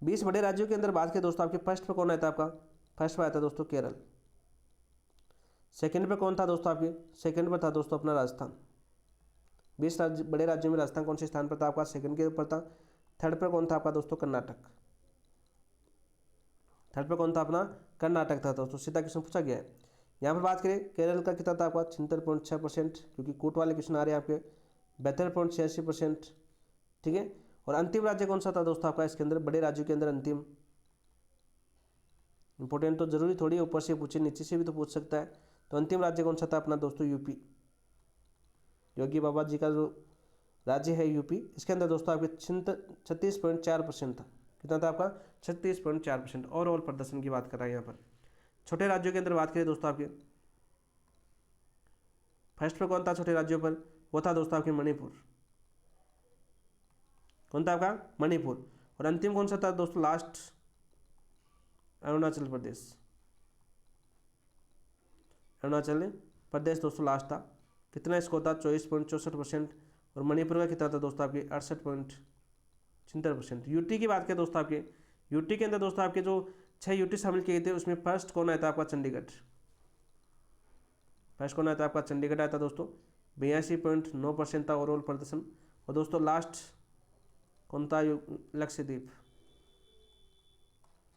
A: 20 बड़े राज्यों के अंदर बात करें दोस्तों, आपके फर्स्ट पे कौन आया था, आपका फर्स्ट पे आया था दोस्तों केरल। सेकंड पे कौन था दोस्तों, आपके सेकंड पर था दोस्तों अपना राजस्थान। 20 बड़े राज्यों में राजस्थान कौन से स्थान पर था, आपका सेकंड के ऊपर था। थर्ड पर कौन था आपका दोस्तों, कर्नाटक। थर्ड पर कौन था अपना, कर्नाटक था दोस्तों। सीधा क्वेश्चन पूछा गया है। यहाँ पर बात करें केरल का कितना था आपका 76.6%, क्योंकि कोट वाले क्वेश्चन आ रहे हैं आपके। 72.86%, ठीक है। और अंतिम राज्य कौन सा था दोस्तों आपका इसके अंदर, बड़े राज्यों के अंदर अंतिम, इंपॉर्टेंट तो जरूरी थोड़ी ऊपर से पूछे नीचे से भी तो पूछ सकता है। तो अंतिम राज्य कौन सा था अपना दोस्तों, यूपी। योगी बाबा जी का जो राज्य है यूपी, इसके अंदर दोस्तों आपके 36.4% था। कितना था आपका, 36.4%। ओवरऑल प्रदर्शन की बात कर रहा है यहाँ पर। छोटे राज्यों के अंदर बात करें दोस्तों, आपके फर्स्ट पर कौन था छोटे राज्यों पर, वो था दोस्तों आपके मणिपुर। कौन था आपका, मणिपुर। और अंतिम कौन सा था दोस्तों, लास्ट, अरुणाचल प्रदेश। अरुणाचल प्रदेश दोस्तों लास्ट था। कितना इसको था, 24.64%। और मणिपुर का कितना था दोस्तों आपके, 68.76%। यूटी की बात करें दोस्तों, आपके यूटी के अंदर दोस्तों आपके जो 6 यूटी शामिल किए थे, उसमें फर्स्ट कौन आया था आपका, चंडीगढ़। फर्स्ट कौन आया था आपका, चंडीगढ़ आया था दोस्तों। 82.9% था ओवरऑल प्रदर्शन। और दोस्तों लास्ट कौन था, लक्षद्वीप।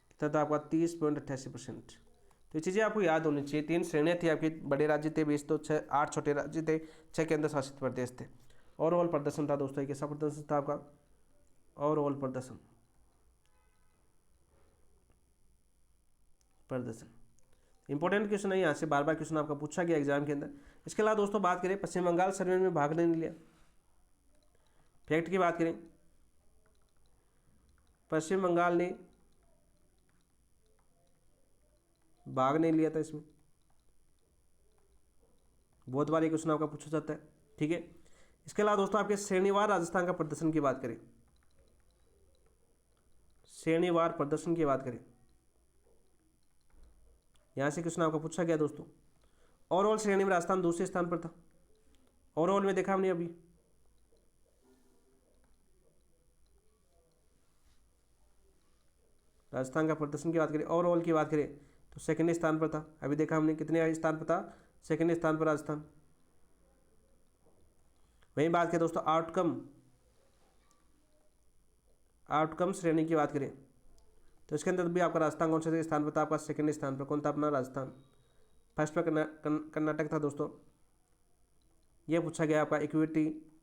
A: कितना था आपका, 30.88%। तो ये चीज़ें आपको याद होनी चाहिए। 3 श्रेणियाँ थी आपकी, बड़े राज्य थे 20, तो 8 छोटे राज्य थे, 6 केंद्र शासित प्रदेश थे। ओवरऑल प्रदर्शन था दोस्तों, कैसा प्रदर्शन था आपका, ओवरऑल प्रदर्शन इंपॉर्टेंट क्वेश्चन है, यहाँ से बार बार क्वेश्चन आपका पूछा गया एग्जाम के अंदर। इसके अलावा दोस्तों बात करें पश्चिम बंगाल सर्वे में भाग नहीं लिया। फैक्ट की बात करें, पश्चिम बंगाल ने भाग नहीं लिया था इसमें। बहुत बार ये क्वेश्चन आपका पूछा जाता है, ठीक है। इसके अलावा दोस्तों आपके श्रेणीवार राजस्थान का प्रदर्शन की बात करें, श्रेणीवार प्रदर्शन की बात करें, यहां से क्वेश्चन आपका पूछा गया दोस्तों। ओवरऑल श्रेणी में राजस्थान दूसरे स्थान पर था। ओवरऑल में देखा हमने अभी, राजस्थान का प्रदर्शन की बात करें, ओवरऑल की बात करें तो सेकंड स्थान पर था। अभी देखा हमने कितने स्थान पर था, सेकंड स्थान पर राजस्थान। वहीं बात करें दोस्तों आउटकम श्रेणी की बात करें तो इसके अंदर भी आपका राजस्थान कौन से स्थान पर था, आपका सेकंड स्थान पर। कौन था अपना, राजस्थान। फर्स्ट पर कर्नाटक था दोस्तों। ये पूछा गया आपका इक्विटी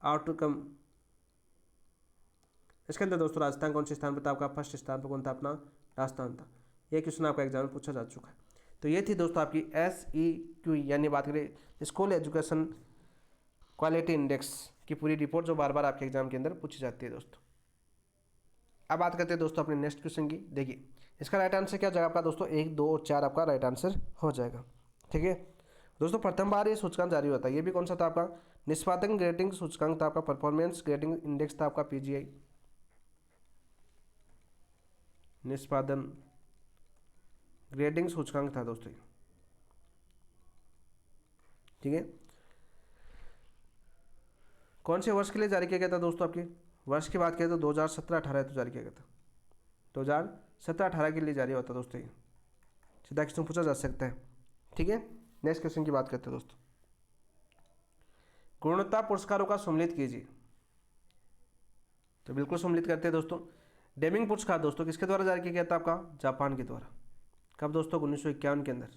A: आउटकम, इसके अंदर दोस्तों राजस्थान कौन से स्थान पर था, आपका फर्स्ट स्थान पर कौन था अपना, राजस्थान था। ये क्वेश्चन आपका एग्जाम में पूछा जा चुका है। तो ये थी दोस्तों आपकी SEQ यानी बात करें स्कूल एजुकेशन क्वालिटी इंडेक्स की पूरी रिपोर्ट, जो बार बार आपके एग्जाम के अंदर पूछी जाती है दोस्तों। अब बात करते हैं दोस्तों अपने नेक्स्ट क्वेश्चन की। देखिए इसका राइट आंसर क्या जाएगा आपका दोस्तों, 1, 2 और 4 आपका राइट आंसर हो जाएगा, ठीक है दोस्तों। प्रथम बार ये सूचकांक जारी होता है, ये भी कौन सा था आपका, निष्पादन ग्रेडिंग सूचकांक था आपका, परफॉर्मेंस ग्रेडिंग इंडेक्स था आपका PGI, निष्पादन ग्रेडिंग सूचकांक था दोस्तों, ठीक है। कौन से वर्ष के लिए जारी किया गया था दोस्तों, आपके वर्ष की बात करें तो 2017-18 तो जारी किया गया था। 2017-18 के लिए जारी होता दोस्तों, ये सीधा क्वेश्चन पूछा जा सकता है, ठीक है। नेक्स्ट क्वेश्चन की बात करते हैं दोस्तों, गुणवत्ता पुरस्कारों का सम्मिलित कीजिए। तो बिल्कुल सम्मिलित करते हैं दोस्तों। डेमिंग पुरस्कार दोस्तों किसके द्वारा जारी किया गया था, आपका जापान के द्वारा। कब दोस्तों, 1951 के अंदर।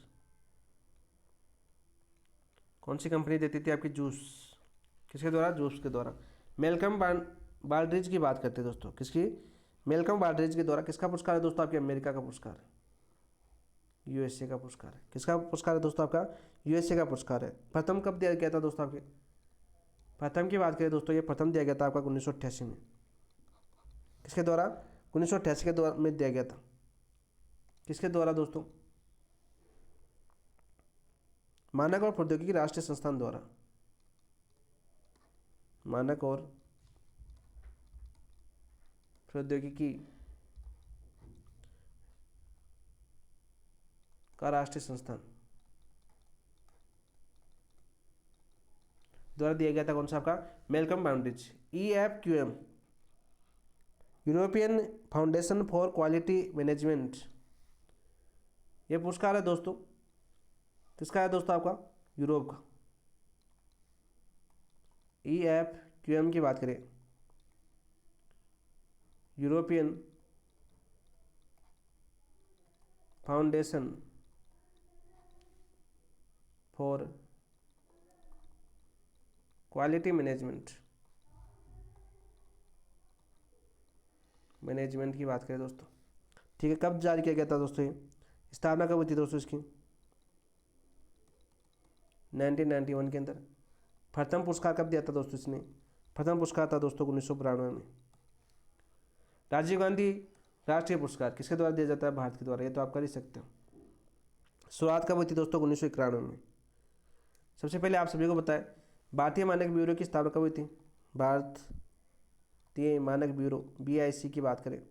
A: कौन सी कंपनी देती थी, आपकी जूस। किसके द्वारा, जूस के द्वारा। मेलकम बाल्ड्रिज की बात करते हैं दोस्तों, किसकी, मेलकम बाल्ड्रिज के द्वारा। किसका पुरस्कार है दोस्तों, आपके अमेरिका का पुरस्कार है, USA का पुरस्कार है। किसका पुरस्कार है दोस्तों, आपका USA का पुरस्कार है। प्रथम कब दिया गया था दोस्तों, आपके प्रथम की बात करें दोस्तों, ये प्रथम दिया गया था आपका 1988 में। किसके द्वारा? 1988 के द्वारा में दिया गया था। किसके द्वारा दोस्तों? मानक और प्रौद्योगिकी राष्ट्रीय संस्थान द्वारा। मानक और प्रौद्योगिकी का राष्ट्रीय संस्थान द्वारा दिया गया था। कौन सा आपका? Malcolm boundaries. EFQM, European foundation for quality management, ये पुरस्कार है दोस्तों। किसका है दोस्तों? आपका यूरोप का। EFQM की बात करें, European foundation for quality management की बात करें दोस्तों, ठीक है। कब जारी किया गया था दोस्तों? ये स्थापना कब हुई थी दोस्तों इसकी? 1991 के अंदर। प्रथम पुरस्कार कब दिया था दोस्तों इसने? प्रथम पुरस्कार था दोस्तों 1992 में। राजीव गांधी राष्ट्रीय पुरस्कार किसके द्वारा दिया जाता है? भारत के द्वारा। ये तो आप कर ही सकते हो। शुरुआत कब हुई थी दोस्तों? 1991 में। सबसे पहले आप सभी को बताएं, भारतीय मानक ब्यूरो की स्थापना कब हुई थी? भारतीय मानक ब्यूरो BIC की बात करें,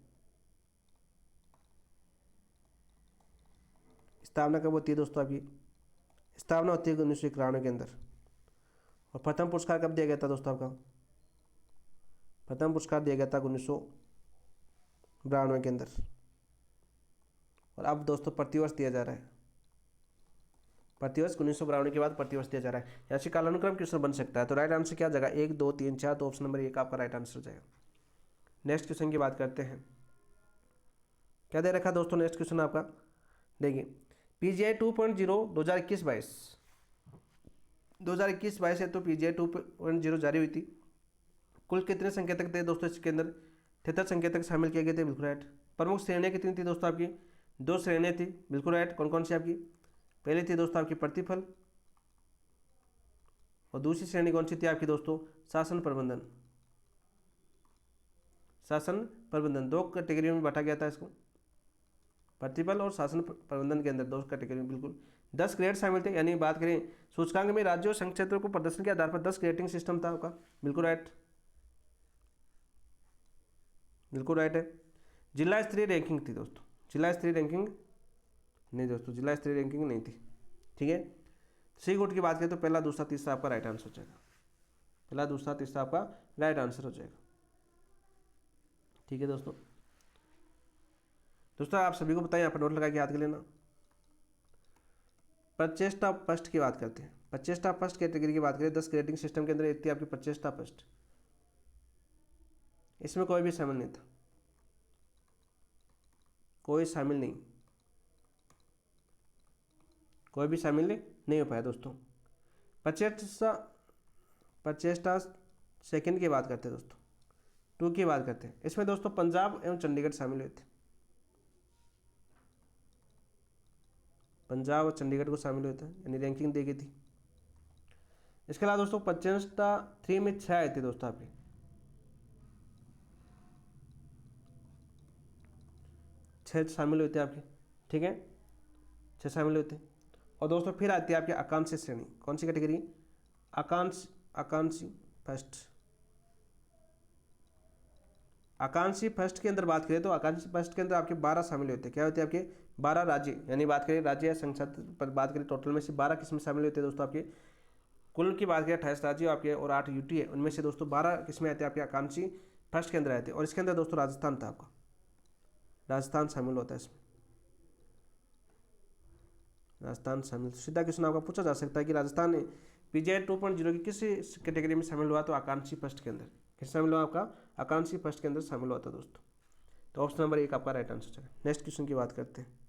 A: स्थापना कब होती है दोस्तों? आपकी स्थापना होती है 1991 के अंदर। और प्रथम पुरस्कार कब दिया गया था दोस्तों? आपका प्रथम पुरस्कार दिया गया था 1992 के अंदर। और अब दोस्तों प्रतिवर्ष दिया जा रहा है। प्रतिवर्ष 1992 के बाद प्रतिवर्ष दिया जा रहा है। यहाँ से कालानुक्रम क्वेश्चन बन सकता है। तो राइट आंसर क्या जाएगा? 1 2 3 4, तो ऑप्शन नंबर 1 आपका राइट आंसर हो जाएगा। नेक्स्ट क्वेश्चन की बात करते हैं। क्या दे रखा दोस्तों? नेक्स्ट क्वेश्चन आपका देखिए, PGI 2.0 2021-22 2021-22 है तो PGI 2.0 जारी हुई थी। कुल कितने संकेतक थे दोस्तों इसके अंदर? 73 संकेतक शामिल किए गए थे, बिल्कुल राइट। प्रमुख श्रेणियाँ कितनी थी दोस्तों आपकी? 2 श्रेणियाँ थी, बिल्कुल राइट। कौन कौन सी आपकी? पहली थी दोस्तों आपकी प्रतिफल, और दूसरी श्रेणी कौन सी थी आपकी दोस्तों? शासन प्रबंधन। शासन प्रबंधन 2 कैटेगरी में बांटा गया था इसको, प्रतिफल और शासन प्रबंधन के अंदर 2 कैटेगरी में। बिल्कुल 10 ग्रेड शामिल थे, यानी बात करें सूचकांक में राज्यों और संघ क्षेत्रों को प्रदर्शन के आधार पर 10 ग्रेडिंग सिस्टम था आपका, बिल्कुल राइट, बिल्कुल राइट है। जिला स्तरीय रैंकिंग थी दोस्तों, जिला स्तरीय रैंकिंग नहीं दोस्तों, जिला स्तरीय रैंकिंग नहीं थी, ठीक है। सी गुट की बात करें तो पहला दूसरा तीसरा आपका राइट आंसर हो जाएगा। पहला दूसरा तीसरा आपका राइट आंसर हो जाएगा, ठीक है दोस्तों। दोस्तों आप सभी को बताएं, यहाँ पर नोट लगा के याद कर लेना। परचेस्ट ऑफ फर्स्ट की बात करते हैं। परचेस्ट ऑफ फर्स्ट कैटेगरी की बात करें, 10 ग्रेडिंग सिस्टम के अंदर एक थी आपकी परचेस्ट ऑफ फर्स्ट। इसमें कोई भी शामिल नहीं था, कोई शामिल नहीं, कोई भी शामिल नहीं हो पाया दोस्तों। परचेस्ट ऑफ सेकेंड की बात करते हैं दोस्तों, 2 की बात करते हैं। इसमें दोस्तों पंजाब एवं चंडीगढ़ शामिल हुए थे, पंजाब और चंडीगढ़ को शामिल हुए थे, यानी रैंकिंग दी गई थी। इसके अलावा दोस्तों परचेस्टा 3 में 6 आए थे दोस्तों आपके, 6 शामिल हुए थे आपके, ठीक है, 6 शामिल हुए थे। और दोस्तों फिर आती है आपकी आकांक्षी श्रेणी, कौन सी कैटेगरी? आकांक्षी फर्स्ट। आकांक्षी फर्स्ट के अंदर बात करें तो आकांक्षी फर्स्ट के अंदर आपके 12 शामिल होते हैं। क्या होते हैं आपके? 12 राज्य, यानी बात करें राज्य या संघ क्षेत्र पर बात करें टोटल में से 12 किस्में शामिल होते हैं दोस्तों आपके। कुल की बात करें 28 राज्य आपके और 8 UT है, उनमें से दोस्तों 12 किस्में आते हैं आपके आकांक्षी फर्स्ट के अंदर आए थे। और इसके अंदर दोस्तों राजस्थान था आपका, राजस्थान शामिल होता है इसमें, राजस्थान शामिल। सीधा क्वेश्चन आपका पूछा जा सकता है कि राजस्थान PGI 2.0 की किस कैटेगरी में शामिल हुआ? तो आकांक्षी फर्स्ट के अंदर। किस शामिल हुआ आपका? आकांक्षी फर्स्ट के अंदर शामिल हुआ था दोस्तों। तो ऑप्शन नंबर 1 आपका राइट आंसर है। नेक्स्ट क्वेश्चन की बात करते हैं।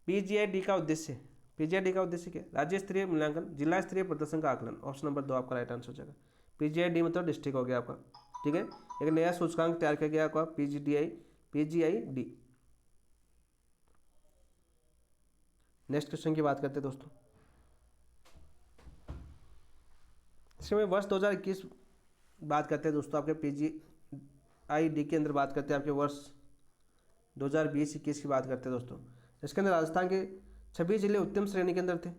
A: PGI-D का उद्देश्य, PGI-D का उद्देश्य क्या? राज्य स्तरीय मूल्यांकन, जिला स्तरीय प्रदर्शन का आकलन। ऑप्शन नंबर 2 आपका राइट आंसर हो जाएगा। PGI-D मतलब डिस्ट्रिक्ट हो गया आपका, ठीक है। एक नया सूचकांक तैयार किया गया आपका PGI-D। नेक्स्ट क्वेश्चन की बात करते हैं दोस्तों। इसमें वर्ष 2021 बात करते हैं दोस्तों, आपके PGID के अंदर बात करते हैं, आपके वर्ष 2020-21 की बात करते हैं दोस्तों। इसके अंदर राजस्थान के 26 जिले उत्तम श्रेणी के अंदर थे।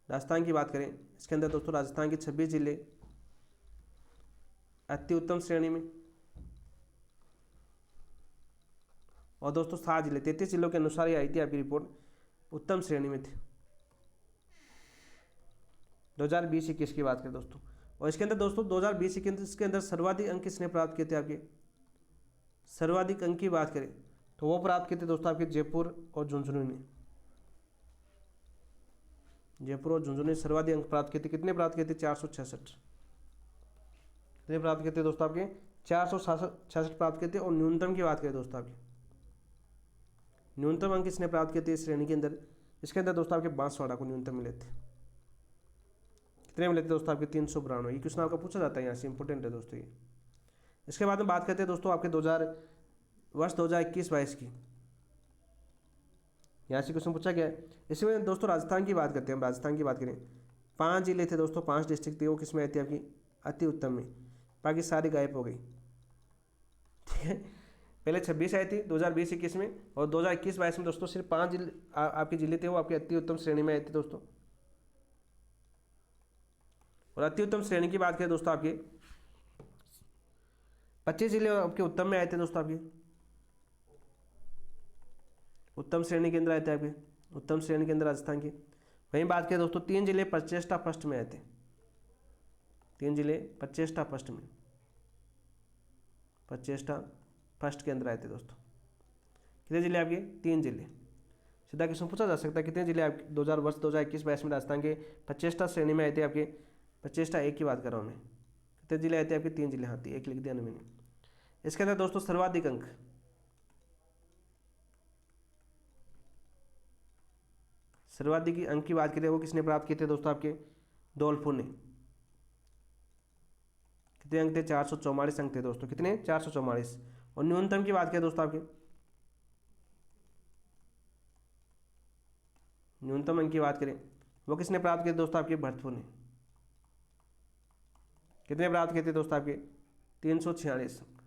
A: राजस्थान की बात करें इसके अंदर दोस्तों, राजस्थान के 26 जिले अति उत्तम श्रेणी में, और दोस्तों 7 जिले 33 जिलों के अनुसार ये आई थी आपकी रिपोर्ट, उत्तम श्रेणी में थी 2020-21 की बात करें दोस्तों। और इसके अंदर दोस्तों 2020-21 के अंदर सर्वाधिक अंक किसने प्राप्त किए थे? आपके सर्वाधिक अंक की बात करें तो वो प्राप्त किए थे दोस्तों आपके जयपुर और झुंझुनू ने। जयपुर और झुंझुनू ने सर्वाधिक अंक प्राप्त किए थे। कितने प्राप्त किए थे? 466। कितने प्राप्त किए थे दोस्तों? आपके 466 प्राप्त किए थे। और न्यूनतम की बात करें दोस्तों, आपके न्यूनतम अंक किसने प्राप्त किए थे इस श्रेणी के अंदर? इसके अंदर दोस्तों आपके बांसवाड़ा को न्यूनतम मिले थे। कितने मिले थे दोस्तों? आपके 392। ये क्वेश्चन आपका पूछा जाता है, यहाँ से इंपॉर्टेंट है दोस्तों ये। इसके बाद में बात करते हैं दोस्तों आपके वर्ष 2021-22 की, यहाँ से क्वेश्चन पूछा गया है। इसमें दोस्तों राजस्थान की बात करते हैं हम। राजस्थान की बात करें, 5 जिले थे दोस्तों, 5 डिस्ट्रिक्ट थे, वो किसमें आई थी? आपकी अति उत्तम में। बाकी सारी गायब हो गई, ठीक है। पहले 26 आई थी 2020-21 में, और 2021-22 में दोस्तों सिर्फ 5 जिले आपके जिले थे, वो आपके अति उत्तम श्रेणी में आए थे दोस्तों। और अति उत्तम श्रेणी की बात करें दोस्तों, आपके 25 जिले आपके उत्तम में आए थे दोस्तों। आपके उत्तम श्रेणी के अंदर आए थे, आपके उत्तम श्रेणी के अंदर राजस्थान की। वहीं बात करें दोस्तों, 3 जिले प्रचेष्टा फर्स्ट में आए थे। 3 जिले प्रचेष्टा फर्स्ट में, प्रचेष्टा फर्स्ट के अंदर आए थे दोस्तों। कितने जिले आपके? 3 जिले। सीधा क्वेश्चन पूछा जा सकता है, कितने जिले आप वर्ष 2021-22 में राजस्थान के प्रचेष्टा श्रेणी में आए थे? आपके प्रचेष्टा 1 की बात कर रहा हूँ मैं। कितने जिले आए थे आपके? 3 जिले। हाँ, 1 लिख दिया ना मैंने। इसके अंदर दोस्तों सर्वाधिक अंक, सर्वाधिक अंक की बात करें वो किसने प्राप्त किए थे दोस्तों? आपके धौलपुर ने। कितने अंक थे? 444 अंक थे दोस्तों। कितने? 444। और न्यूनतम की बात करें दोस्तों, आपके न्यूनतम अंक की बात करें वो किसने प्राप्त किए दोस्तों? आपके भरतपुर ने। कितने प्राप्त किए थे दोस्तों? आपके 346 अंक।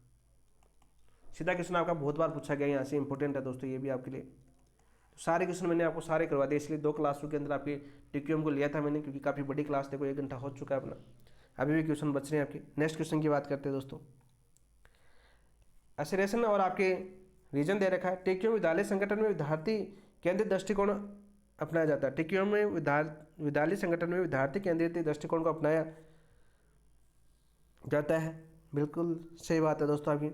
A: सीधा क्वेश्चन आपका बहुत बार पूछा गया, यहाँ से इंपॉर्टेंट है दोस्तों ये भी आपके लिए। तो सारे क्वेश्चन मैंने आपको सारे करवा दिए, इसलिए 2 क्लासों के अंदर आपके टीक्यूएम को लिया था मैंने, क्योंकि काफ़ी बड़ी क्लास, देखो 1 घंटा हो चुका है अपना, अभी भी क्वेश्चन बच रहे हैं आपके। नेक्स्ट क्वेश्चन की बात करते हैं दोस्तों। एसरेशन और आपके रीजन दे रखा है। टीक्यूएम विद्यालय संगठन में विद्यार्थी केंद्रित दृष्टिकोण अपनाया जाता है। टीक्यूएम में विद्यालय संगठन में विद्यार्थी केंद्रित दृष्टिकोण को अपनाया जाता है। बिल्कुल सही बात है दोस्तों आपकी।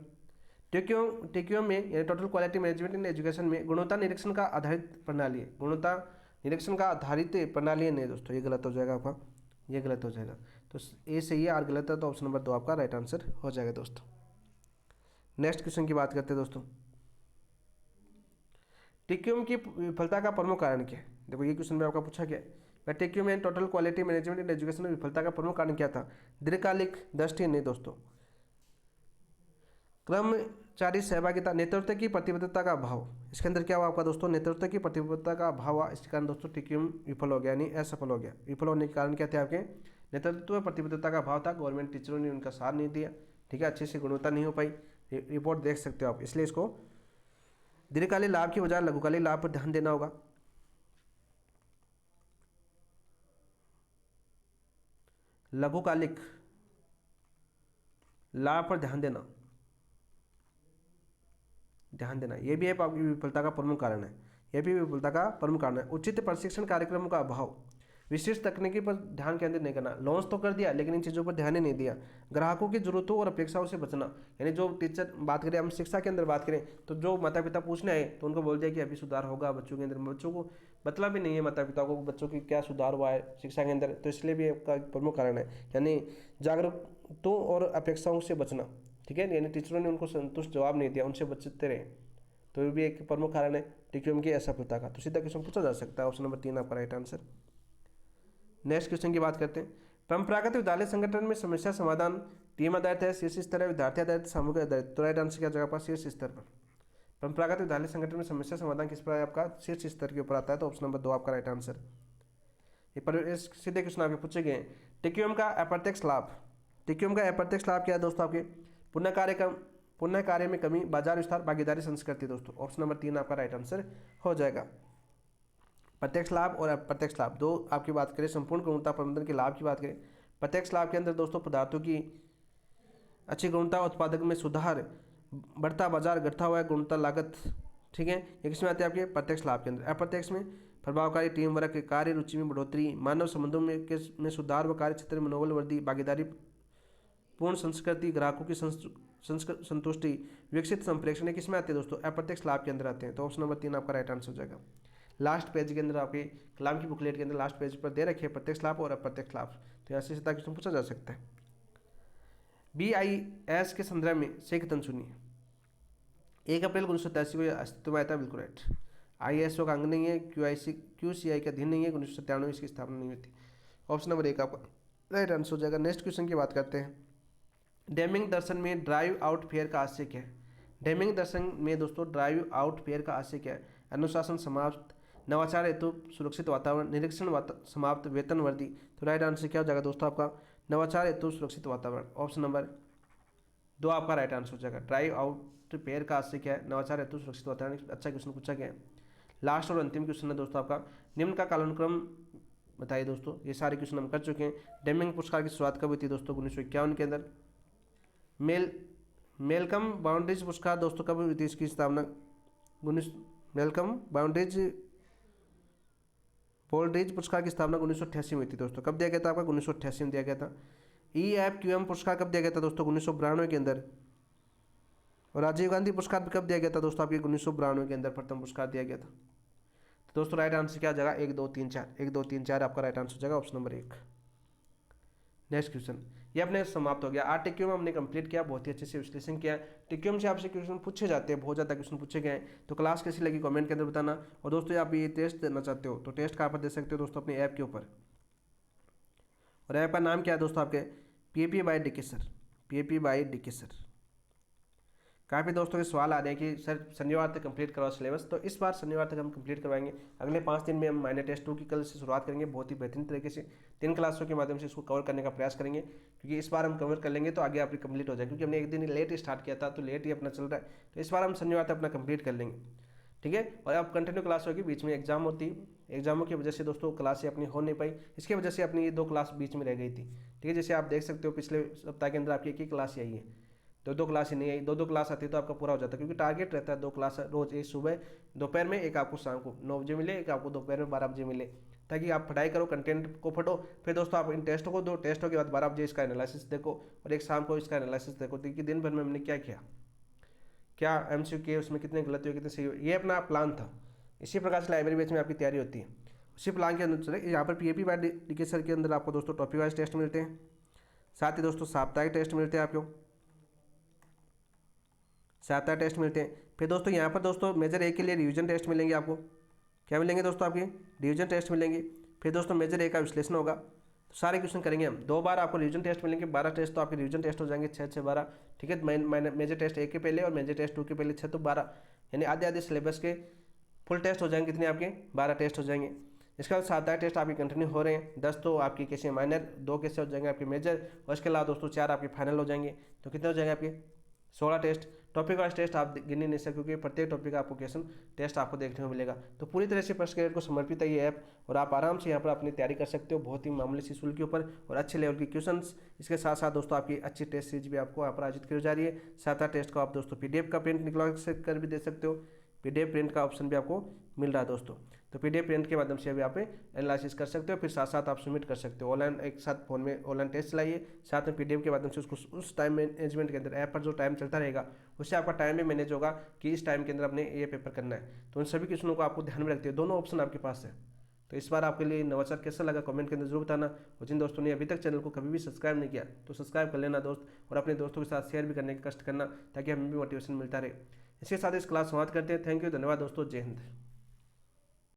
A: टीक्यूएम में यानी total quality management in education में गुणवत्ता निरीक्षण का आधारित प्रणाली है। गुणवत्ता निरीक्षण का आधारित प्रणाली है नहीं दोस्तों, ये गलत हो जाएगा आपका, ये गलत हो जाएगा। तो ए सही है, आर गलत है, तो ऑप्शन नंबर 2 आपका राइट आंसर हो जाएगा दोस्तों। नेक्स्ट क्वेश्चन की बात करते हैं दोस्तों। टीक्यूएम की विफलता का प्रमुख कारण क्या है? देखो ये क्वेश्चन में आपका पूछा गया है। टीक्यूएम में total quality management in education में विफलता का प्रमुख कारण क्या था? दीर्घकालिक दृष्टि नहीं दोस्तों, कर्मचारी सहभागिता, नेतृत्व की प्रतिबद्धता का अभाव। इसके अंदर क्या हुआ आपका दोस्तों? नेतृत्व की प्रतिबद्धता का अभाव हुआ, इसके कारण दोस्तों टीक्यूएम विफल हो गया, यानी असफल हो गया। विफल होने के कारण क्या थे आपके? नेतृत्व प्रतिबद्धता का अभाव था, गवर्नमेंट टीचरों ने उनका साथ नहीं दिया, ठीक है, अच्छे से गुणवत्ता नहीं हो पाई। रिपोर्ट देख सकते हो आप, इसलिए इसको दीर्घकालिक लाभ की बजाय लघुकालिक लाभ पर ध्यान देना होगा। लघुकालिक लाभ पर ध्यान देना, ये भी आपकी विफलता का प्रमुख कारण है। यह भी विफलता का प्रमुख कारण है। उचित प्रशिक्षण कार्यक्रमों का अभाव, विशिष्ट तकनीकी पर ध्यान केंद्रित नहीं करना। लॉन्च तो कर दिया लेकिन इन चीज़ों पर ध्यान ही नहीं दिया। ग्राहकों की जरूरतों और अपेक्षाओं से बचना, यानी जो टीचर बात करें, हम शिक्षा के अंदर बात करें तो जो माता पिता पूछने आए तो उनको बोल दिया कि अभी सुधार होगा बच्चों के अंदर। बच्चों को मतलब भी नहीं है माता पिता को बच्चों की क्या सुधार हुआ है शिक्षा के अंदर, तो इसलिए भी आपका प्रमुख कारण है, यानी जागरूकताओं और अपेक्षाओं से बचना, ठीक है, यानी टीचरों ने उनको संतुष्ट जवाब नहीं दिया, उनसे बचते रहे, तो ये भी एक प्रमुख कारण है टीक्यूएम की असफलता का। तो सीधा क्वेश्चन पूछा जा सकता है, ऑप्शन नंबर 3 आपका राइट आंसर। नेक्स्ट क्वेश्चन की बात करते हैं। परंपरागत विद्यालय संगठन में समस्या समाधान टीम आधारित है, शीर्ष स्तर है, विद्यार्थी आधारित, सामूहिक आधारित। तो राइट आंसर क्या जगह पर? शीर्ष स्तर पर। परंपरागत विद्यालय संगठन में समस्या समाधान किस पर है आपका? शीर्ष स्तर के ऊपर आता है, तो ऑप्शन नंबर 2 आपका राइट आंसर। ये पर सीधे क्वेश्चन आपके पूछे गए हैं। टिक्यूम का अप्रत्यक्ष लाभ, टिक्यूम का अप्रत्यक्ष लाभ क्या है दोस्तों आपके? पुनः कार्य में कमी, बाजार विस्तार, भागीदारी संस्कृति दोस्तों। ऑप्शन नंबर 3 आपका राइट आंसर हो जाएगा। प्रत्यक्ष लाभ और अप्रत्यक्ष लाभ दो आपकी बात करें, संपूर्ण गुणवत्ता प्रबंधन के लाभ की बात करें। प्रत्यक्ष लाभ के अंदर दोस्तों पदार्थों की अच्छी गुणवत्ता, उत्पादक में सुधार, बढ़ता बाजार, घटता हुआ गुणवत्ता लागत, ठीक है, ये किसमें आते हैं आपके? प्रत्यक्ष लाभ के अंदर। अप्रत्यक्ष में प्रभावकारी टीम वर्क, कार्य रुचि में बढ़ोतरी, मानव संबंधों में सुधार व कार्य क्षेत्र में मनोबल वृद्धि, भागीदारी पूर्ण संस्कृति, ग्राहकों की संतुष्टि, विकसित संप्रेषण, किसमें आते हैं दोस्तों? अप्रत्यक्ष लाभ के अंदर आते हैं। तो ऑप्शन नंबर 3 आपका राइट आंसर हो जाएगा। लास्ट पेज के अंदर आपके कलाम की बुकलेट के अंदर लास्ट पेज पर दे रखे प्रत्यक्ष लाभ और अप्रत्यक्ष लाभ, तो यहाँ से सीधा क्वेश्चन पूछा जा सकता है। BIS के संदर्भ में सही कथन सुनिए। 1 अप्रैल 1987 को अस्तित्व में आया था, बिल्कुल राइट। ISO का अंग नहीं है, QCI के अधीन नहीं है, 1997 इसकी स्थापना नहीं हुई थी। ऑप्शन नंबर 1 आपका राइट आंसर हो जाएगा। नेक्स्ट क्वेश्चन की बात करते हैं। डेमिंग दर्शन में ड्राइव आउट फेयर का आशय क्या है? डेमिंग दर्शन में दोस्तों ड्राइव आउट फेयर का आशय क्या है? अनुशासन समाप्त, नवाचार हेतु सुरक्षित वातावरण, निरीक्षण समाप्त, वेतन वृद्धि। तो राइट आंसर क्या हो जाएगा दोस्तों आपका? नवाचार हेतु सुरक्षित वातावरण। ऑप्शन नंबर 2 आपका राइट आंसर हो जाएगा। ड्राइव आउट फेयर का आशय क्या है? नवाचार हेतु सुरक्षित वातावरण। अच्छा क्वेश्चन पूछा गया है। लास्ट और अंतिम क्वेश्चन है दोस्तों आपका, निम्न का कालानुक्रम बताइए दोस्तों। ये सारे क्वेश्चन हम कर चुके हैं। डेमिंग पुरस्कार की शुरुआत कब हुई थी दोस्तों? 1951 के अंदर। मेलकम बाउंड्रीज पुरस्कार दोस्तों कब हुई थी इसकी स्थापना? मेलकम बोल्ड्रिज पुरस्कार की स्थापना 1988 में हुई थी दोस्तों। कब दिया गया था आपका? 1988 में दिया गया था। EFQM पुरस्कार कब दिया गया था दोस्तों? 1992 के अंदर। और राजीव गांधी पुरस्कार कब दिया गया था दोस्तों? आपके 1992 के अंदर प्रथम पुरस्कार दिया गया था। तो दोस्तों राइट आंसर क्या हो जाएगा? 1 2 3 4, 1 2 3 4 आपका राइट आंसर हो जाएगा, ऑप्शन नंबर 1। नेक्स्ट क्वेश्चन, ये अपने समाप्त हो गया। 8 टिक्यूम हमने कंप्लीट किया, बहुत ही अच्छे से विश्लेषण किया। टिक्यूम से आपसे क्वेश्चन पूछे जाते हैं, बहुत ज़्यादा क्वेश्चन पूछे गए हैं। तो क्लास कैसी लगी कमेंट के अंदर बताना। और दोस्तों आप ये टेस्ट देना चाहते हो तो टेस्ट कहाँ पर दे सकते हो दोस्तों? अपने ऐप के ऊपर। और ऐप का नाम क्या है दोस्तों आपके? PAP by DK sir, PAP by DK sir. काफ़ी दोस्तों के सवाल आ रहे हैं कि सर शनिवार तक कंप्लीट करवाओ सिलेबस, तो इस बार शनिवार तक हम कंप्लीट करवाएंगे। अगले 5 दिन में हम माइनर टेस्ट 2 की कल से शुरुआत करेंगे, बहुत ही बेहतरीन तरीके से 3 क्लासों के माध्यम से इसको कवर करने का प्रयास करेंगे, क्योंकि इस बार हम कवर कर लेंगे तो आगे आपकी कंप्लीट हो जाए, क्योंकि हमने एक दिन लेट स्टार्ट किया था तो लेट ही अपना चल रहा है। तो इस बार हम शनिवार तक अपना कंप्लीट कर लेंगे, ठीक है। और अब कंटिन्यू क्लास होगी, बीच में एग्जाम होती है, एग्जामों की वजह से दोस्तों क्लासें अपनी हो नहीं पाई, इसकी वजह से अपनी ये 2 क्लास बीच में रह गई थी, ठीक है। जैसे आप देख सकते हो पिछले सप्ताह के अंदर आपकी एक ही क्लास आई है, 2 क्लास ही नहीं आई, 2 क्लास आती तो आपका पूरा हो जाता, क्योंकि टारगेट रहता है 2 क्लास रोज, एक सुबह दोपहर में, एक आपको शाम को 9 बजे मिले, एक आपको दोपहर में 12 बजे मिले, ताकि आप पढ़ाई करो, कंटेंट को पढ़ो। फिर दोस्तों आप इन टेस्टों को दो, टेस्टों के बाद 12 बजे इसका एनालिसिस देखो और एक शाम को इसका एनालिसिस देखो, कि दिन भर में हमने क्या किया, क्या MCQ किए, उसमें कितने गलत हुए, कितने सही हुए, ये अपना प्लान था। इसी प्रकार से लाइब्रेरी बैच में आपकी तैयारी होती है, उसी प्लान के अनुसार यहाँ पर PAP बाय DK सर के अंदर आपको दोस्तों टॉपिक वाइज टेस्ट मिलते हैं, साथ ही दोस्तों साप्ताहिक टेस्ट मिलते हैं, आपको साप्ताहिक टेस्ट मिलते हैं। फिर दोस्तों यहाँ पर दोस्तों मेजर A के लिए रिवीजन टेस्ट मिलेंगे, आपको क्या मिलेंगे दोस्तों? आपके रिवीजन टेस्ट मिलेंगे। फिर दोस्तों मेजर A का विश्लेषण होगा, तो सारे क्वेश्चन करेंगे हम। 2 बार आपको रिवीजन टेस्ट मिलेंगे, 12 टेस्ट तो आपके रिवीजन टेस्ट हो जाएंगे, 6 6 12, ठीक है। मेजर टेस्ट 1 के पहले और मेजर टेस्ट 2 के पहले 6 तो 12, यानी आधे आधे सिलेबस के फुल टेस्ट हो जाएंगे, कितने आपके 12 टेस्ट हो जाएंगे। इसके बाद साप्ताहिक टेस्ट आपके कंटिन्यू हो रहे हैं, 10 तो आपकी कैसे माइनर, 2 कैसे हो जाएंगे आपके मेजर, और इसके अलावा दोस्तों 4 आपके फाइनल हो जाएंगे, तो कितने हो जाएंगे आपके 16 टेस्ट। टॉपिक वाइज टेस्ट आप गिन नहीं सकते, क्योंकि प्रत्येक टॉपिक का आपको क्वेश्चन टेस्ट आपको देखने को मिलेगा। तो पूरी तरह से प्रश्न ग्रेड को समर्पित है ये ऐप, और आप आराम से यहाँ पर अपनी तैयारी कर सकते हो, बहुत ही मामूली सी शुल्क के ऊपर और अच्छे लेवल के क्वेश्चंस। इसके साथ साथ दोस्तों आपकी अच्छी टेस्ट सीरीज भी आपको यहाँ पर आयोजित की जा रही है। साथ टेस्ट को आप दोस्तों PDF का प्रिंट निकलवा कर भी दे सकते हो, PDF प्रिंट का ऑप्शन भी आपको मिल रहा है दोस्तों। तो PDF प्रिंट के माध्यम से भी आप एनालिसिस कर सकते हो, फिर साथ साथ आप सबमिट कर सकते हो ऑनलाइन, एक साथ फोन में ऑनलाइन टेस्ट चलाइए, साथ में PDF के माध्यम से उसको उस टाइम मैनेजमेंट के अंदर ऐप पर जो टाइम चलता रहेगा उससे आपका टाइम भी मैनेज होगा कि इस टाइम के अंदर आपने ये पेपर करना है। तो उन सभी क्वेश्चनों को आपको ध्यान में रखते हैं, दोनों ऑप्शन आपके पास है। तो इस बार आपके लिए नवाचार कैसा लगा कमेंट के अंदर जरूर बताना। और जिन दोस्तों ने अभी तक चैनल को कभी भी सब्सक्राइब नहीं किया तो सब्सक्राइब कर लेना दोस्त, और अपने दोस्तों के साथ शेयर भी करने का कष्ट करना, ताकि हमें भी मोटिवेशन मिलता रहे। इसके साथ इस क्लास समाप्त करते हैं। थैंक यू, धन्यवाद दोस्तों, जय हिंद।